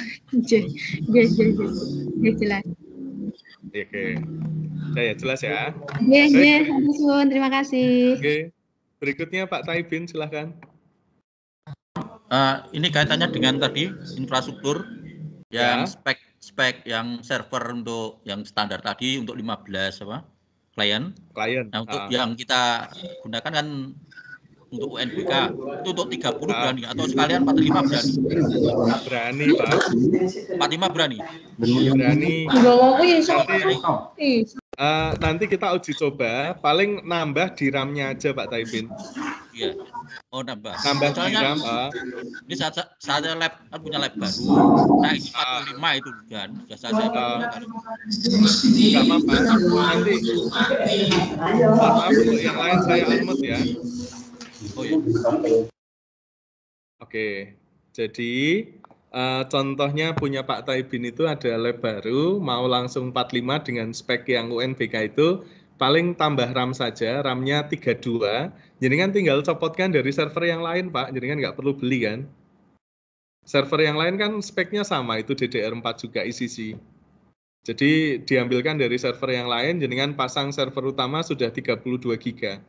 Oke. Saya jelas ya. Terima kasih. Oke. Berikutnya Pak Taibin, silahkan. Ini kaitannya dengan tadi infrastruktur yang spek yang server untuk yang standar tadi untuk 15 klien. Nah, untuk yang kita gunakan kan untuk UNBK itu untuk 30 berani atau sekalian 45 berani? Berani, Pak. 45 berani. Nanti kita uji coba, paling nambah di RAM-nya aja Pak Taibin. Iya. Oh, nambah. Nambah di RAM. Ini saat lab kan punya lab baru. Nah, isi 45 itu kan. Sudah saya enggak apa-apa. Nanti maaf untuk yang lain saya unmute ya. Oh iya. Oke. Jadi contohnya punya Pak Taibin itu ada lab baru, mau langsung 45 dengan spek yang UNBK itu, paling tambah RAM saja, RAM-nya 32. Jadi kan tinggal copotkan dari server yang lain, Pak. Jadi kan nggak perlu beli kan. Server yang lain kan speknya sama, itu DDR4 juga ECC. Jadi diambilkan dari server yang lain, jadi kan pasang server utama sudah 32 GB.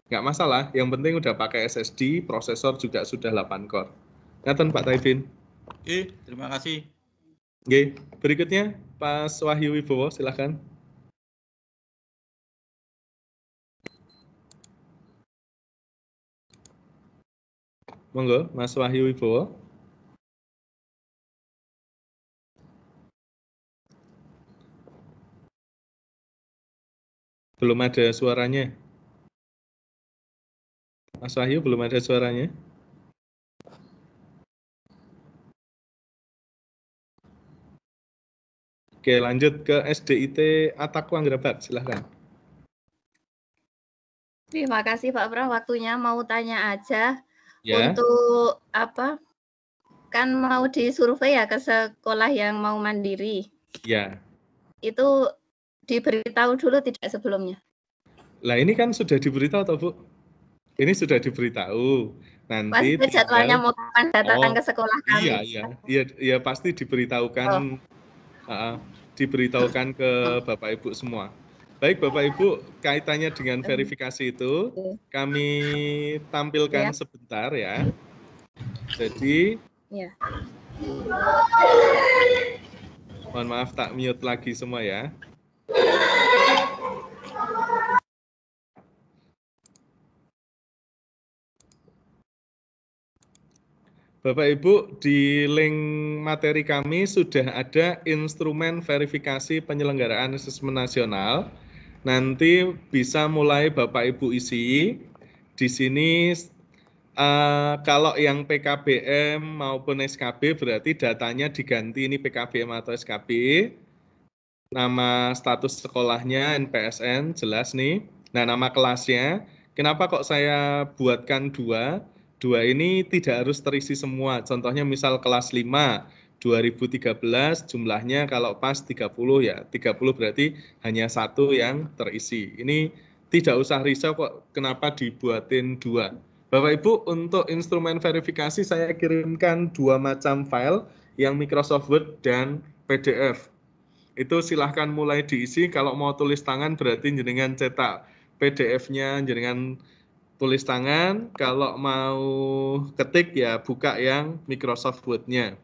Nggak masalah, yang penting udah pakai SSD, prosesor juga sudah 8 core. Ngaten Pak Taibin. Oke, terima kasih. Oke, berikutnya Pak Wahyu Wibowo, silakan. Monggo, Mas Wahyu Wibowo. Belum ada suaranya. Mas Wahyu belum ada suaranya. Oke, lanjut ke SDIT Atakwang Gerabat, silahkan. Terima kasih Pak Pram, waktunya mau tanya aja. Ya. Untuk apa? Kan mau disurvei ya ke sekolah yang mau mandiri. Ya. Itu diberitahu dulu tidak sebelumnya? Lah ini kan sudah diberitahu toh Bu? Ini sudah diberitahu. Nanti jadwalnya mau kapan datang ke sekolah kami? Iya pasti diberitahukan. Diberitahukan ke Bapak Ibu semua. Baik Bapak Ibu, kaitannya dengan verifikasi itu kami tampilkan sebentar ya. Jadi, mohon maaf tak mute lagi semua ya. Bapak Ibu, di link materi kami sudah ada instrumen verifikasi penyelenggaraan asesmen nasional. Nanti bisa mulai Bapak Ibu isi. Di sini kalau yang PKBM maupun SKB berarti datanya diganti ini PKBM atau SKB. Nama status sekolahnya NPSN jelas nih. Nah, nama kelasnya. Kenapa kok saya buatkan dua? Dua ini tidak harus terisi semua. Contohnya misal kelas 5 2013 jumlahnya kalau pas 30 ya 30 berarti hanya satu yang terisi. Ini tidak usah risau kok kenapa dibuatin dua. Bapak Ibu, untuk instrumen verifikasi saya kirimkan 2 macam file yang Microsoft Word dan PDF. Itu silahkan mulai diisi. Kalau mau tulis tangan berarti jenengan cetak PDF-nya, jenengan tulis tangan. Kalau mau ketik ya buka yang Microsoft Word-nya.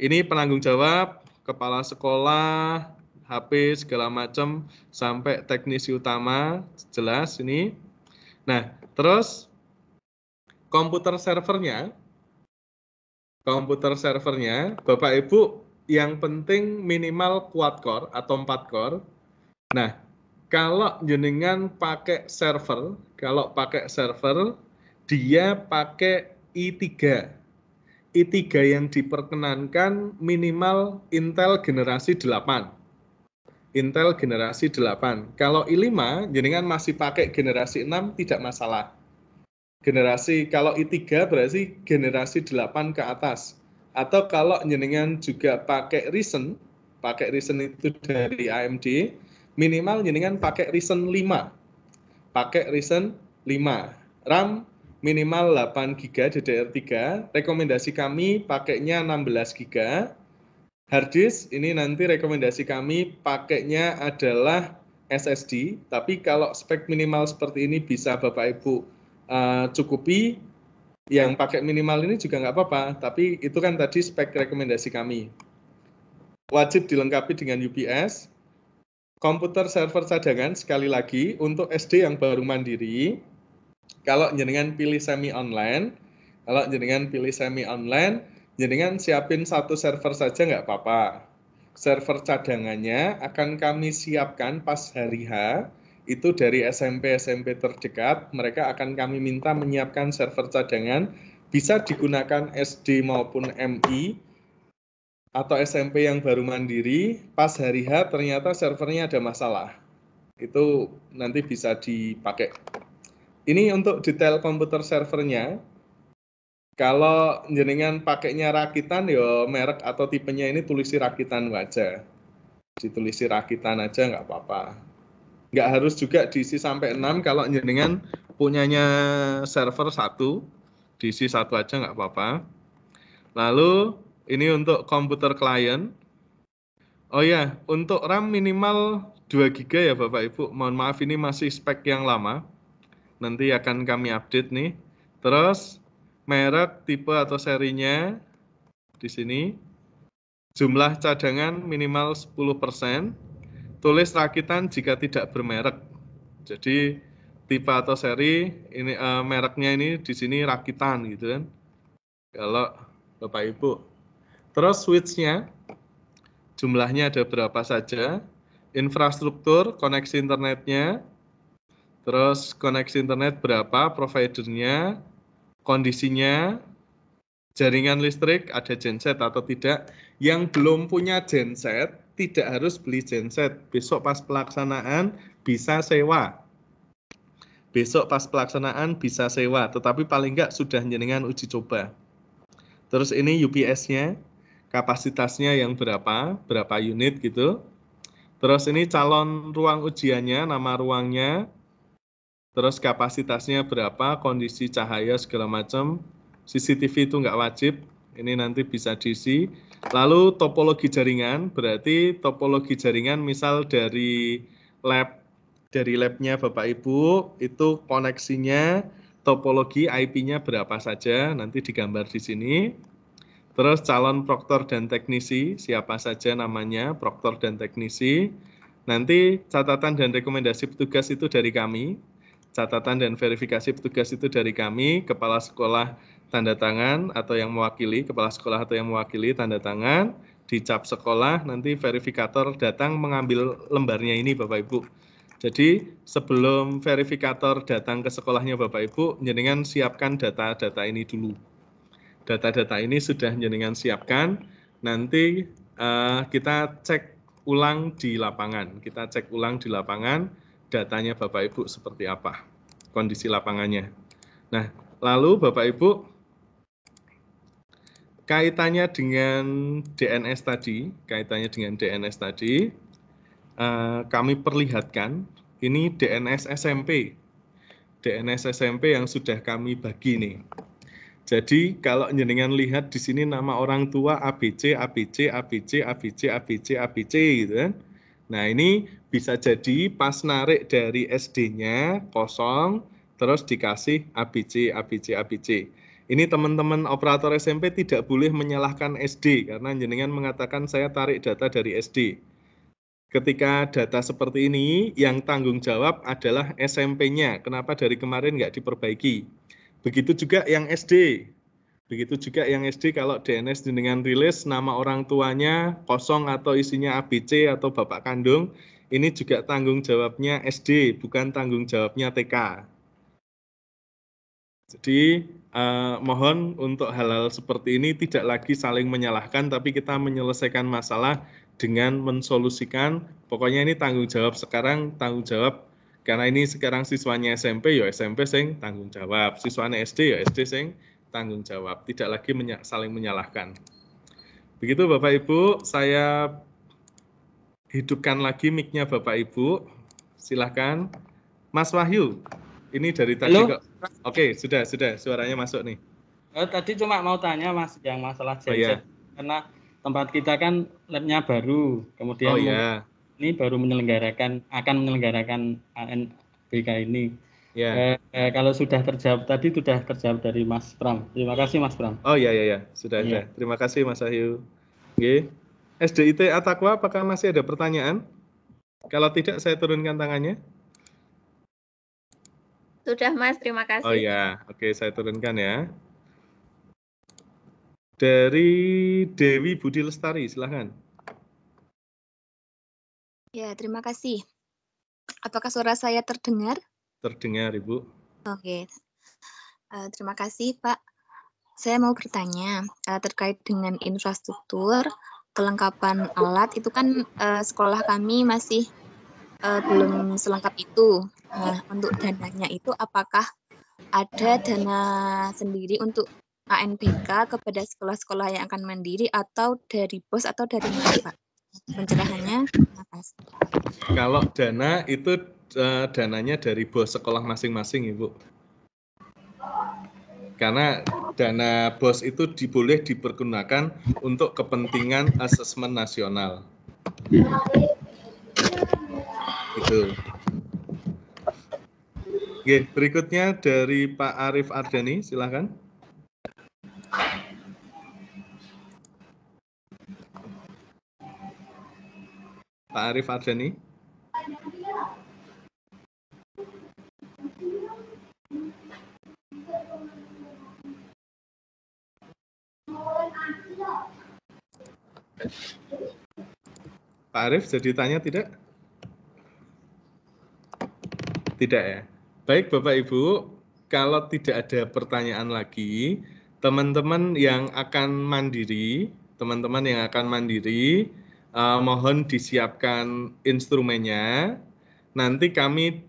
Ini penanggung jawab, kepala sekolah, HP, segala macam, sampai teknisi utama, jelas ini. Nah, terus komputer servernya, Bapak Ibu, yang penting minimal quad core atau 4 core. Nah, kalau jenengan pakai server, dia pakai i3. i3 yang diperkenankan minimal Intel generasi 8. Intel generasi 8. Kalau i5, jenengan masih pakai generasi 6, tidak masalah. Generasi kalau I3 berarti generasi 8 ke atas. Atau kalau jenengan juga pakai Ryzen itu dari AMD, minimal jenengan pakai Ryzen 5. Pakai Ryzen 5. RAM minimal 8 GB DDR3. Rekomendasi kami pakainya 16 GB. Harddisk ini nanti rekomendasi kami pakainya adalah SSD, tapi kalau spek minimal seperti ini bisa Bapak Ibu cukupi. Yang pakai minimal ini juga nggak apa-apa, tapi itu kan tadi spek rekomendasi kami. Wajib dilengkapi dengan UPS, komputer server cadangan, sekali lagi untuk SD yang baru mandiri, kalau jenengan pilih semi online, jenengan siapin 1 server saja nggak apa-apa. Server cadangannya akan kami siapkan pas hari H, itu dari SMP terdekat, mereka akan kami minta menyiapkan server cadangan, bisa digunakan SD maupun MI, atau SMP yang baru mandiri, pas hari H ternyata servernya ada masalah. Itu nanti bisa dipakai. Ini untuk detail komputer servernya. Kalau jenengan pakainya rakitan, ya merek atau tipenya ini tulisi rakitan aja. Ditulisi rakitan aja nggak apa-apa. Nggak harus juga diisi sampai 6, kalau jenengan punyanya server 1, diisi 1 aja nggak apa-apa. Lalu ini untuk komputer klien. Oh ya, untuk RAM minimal 2 GB ya Bapak Ibu. Mohon maaf ini masih spek yang lama. Nanti akan kami update nih. Terus merek, tipe atau serinya di sini. Jumlah cadangan minimal 10%. Tulis rakitan jika tidak bermerek. Jadi tipe atau seri ini mereknya ini di sini rakitan gitu kan. Kalau Bapak Ibu. Terus switch-nya jumlahnya ada berapa saja? Infrastruktur, koneksi internetnya. Terus koneksi internet berapa, providernya, kondisinya, jaringan listrik, ada genset atau tidak. Yang belum punya genset tidak harus beli genset. Besok pas pelaksanaan bisa sewa. Tetapi paling enggak sudah jenengan uji coba. Terus ini UPS-nya, kapasitasnya yang berapa unit gitu. Terus ini calon ruang ujiannya, nama ruangnya. Terus kapasitasnya berapa, kondisi cahaya segala macam. CCTV itu enggak wajib, ini nanti bisa diisi. Lalu topologi jaringan, berarti topologi jaringan misal dari labnya Bapak Ibu, itu koneksinya, topologi IP-nya berapa saja, nanti digambar di sini. Terus calon proktor dan teknisi, siapa saja namanya, proktor dan teknisi. Nanti catatan dan rekomendasi petugas itu dari kami. Catatan dan verifikasi petugas itu dari kami, kepala sekolah tanda tangan atau yang mewakili, kepala sekolah atau yang mewakili tanda tangan, dicap sekolah, nanti verifikator datang mengambil lembarnya ini Bapak Ibu. Jadi sebelum verifikator datang ke sekolahnya Bapak Ibu, jenengan siapkan data-data ini dulu. Data-data ini sudah jenengan siapkan, nanti kita cek ulang di lapangan. Datanya Bapak Ibu seperti apa, kondisi lapangannya. Nah, lalu Bapak Ibu, kaitannya dengan DNS tadi, kami perlihatkan, ini DNS SMP. DNS SMP yang sudah kami bagi nih. Jadi kalau jenengan lihat di sini nama orang tua ABC gitu kan. Nah ini bisa jadi pas narik dari SD-nya kosong, terus dikasih ABC. Ini teman-teman operator SMP tidak boleh menyalahkan SD, karena jenengan mengatakan saya tarik data dari SD. Ketika data seperti ini, yang tanggung jawab adalah SMP-nya. Kenapa dari kemarin nggak diperbaiki? Begitu juga yang SD. Kalau DNS dengan rilis nama orang tuanya kosong atau isinya ABC atau bapak kandung, ini juga tanggung jawabnya SD, bukan tanggung jawabnya TK. Jadi mohon untuk hal-hal seperti ini tidak lagi saling menyalahkan, tapi kita menyelesaikan masalah dengan mensolusikan. Pokoknya ini tanggung jawab sekarang, tanggung jawab Karena ini sekarang siswanya SMP, ya SMP sing tanggung jawab. Siswanya SD, ya SD sing tanggung jawab. Tidak lagi saling menyalahkan. Begitu Bapak Ibu, saya hidupkan lagi mic-nya Bapak Ibu. Silahkan. Mas Wahyu, ini dari tadi kok. Oke, sudah, suaranya masuk nih. Tadi cuma mau tanya Mas, yang masalah genset. Karena tempat kita kan lab-nya baru, kemudian ini baru akan menyelenggarakan ANBK ini. Kalau sudah terjawab tadi, sudah terjawab dari Mas Pram. Terima kasih Mas Pram. Oh ya, sudah. Terima kasih Mas Wahyu. Oke. SDIT Atakwa, apakah masih ada pertanyaan? Kalau tidak, saya turunkan tangannya. Sudah Mas, terima kasih. Oh ya, oke, saya turunkan ya. Dari Dewi Budi Lestari, silahkan. Ya, terima kasih. Apakah suara saya terdengar? Terdengar, Ibu. Oke. Terima kasih, Pak. Saya mau bertanya terkait dengan infrastruktur, kelengkapan alat, itu kan sekolah kami masih belum selengkap itu. Nah, untuk dananya itu apakah ada dana sendiri untuk ANBK kepada sekolah-sekolah yang akan mandiri atau dari BOS atau dari mana, Pak? Pencerahannya, terima kasih. Kalau dana itu dananya dari BOS sekolah masing-masing, Ibu. Karena dana BOS itu boleh dipergunakan untuk kepentingan asesmen nasional. Gitu. Oke, berikutnya dari Pak Arif Ardani, silakan. Pak Arif Ardani. Pak Arif, jadi tanya tidak? Tidak ya. Baik Bapak Ibu, kalau tidak ada pertanyaan lagi, teman-teman yang akan mandiri, mohon disiapkan instrumennya. Nanti kami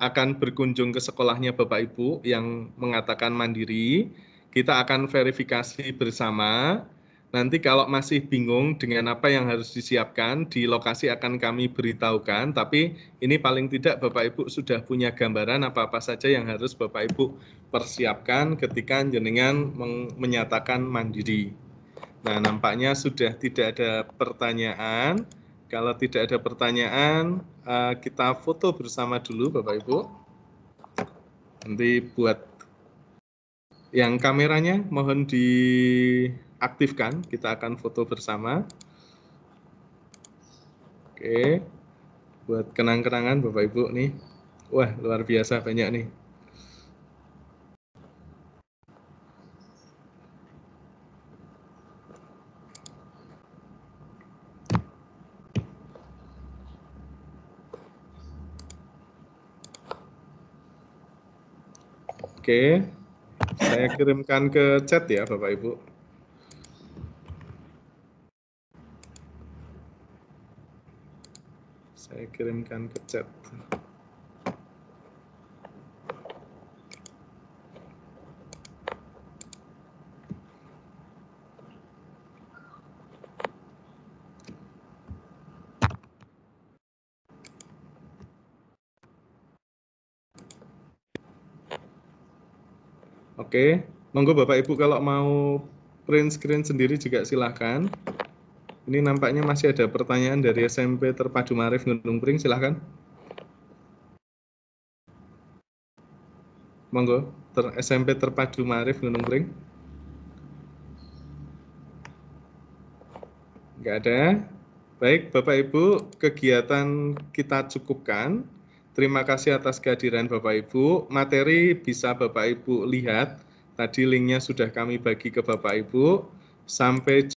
akan berkunjung ke sekolahnya Bapak Ibu yang mengatakan mandiri. Kita akan verifikasi bersama. Nanti kalau masih bingung dengan apa yang harus disiapkan, di lokasi akan kami beritahukan. Tapi ini paling tidak Bapak Ibu sudah punya gambaran apa-apa saja yang harus Bapak Ibu persiapkan ketika jenengan menyatakan mandiri. Nah, nampaknya sudah tidak ada pertanyaan. Kalau tidak ada pertanyaan, kita foto bersama dulu Bapak Ibu. Nanti buat yang kameranya mohon diaktifkan, kita akan foto bersama. Oke, buat kenang-kenangan Bapak Ibu nih. Wah, luar biasa banyak nih. Oke, saya kirimkan ke chat ya Bapak Ibu. Saya kirimkan ke chat. Oke, monggo Bapak Ibu kalau mau print screen sendiri juga silahkan. Ini nampaknya masih ada pertanyaan dari SMP Terpadu Maarif Gunung Pring, silahkan. Monggo, SMP Terpadu Maarif Gunung Pring. Enggak ada. Baik, Bapak Ibu, kegiatan kita cukupkan. Terima kasih atas kehadiran Bapak Ibu. Materi bisa Bapak Ibu lihat. Tadi linknya sudah kami bagi ke Bapak Ibu. Sampai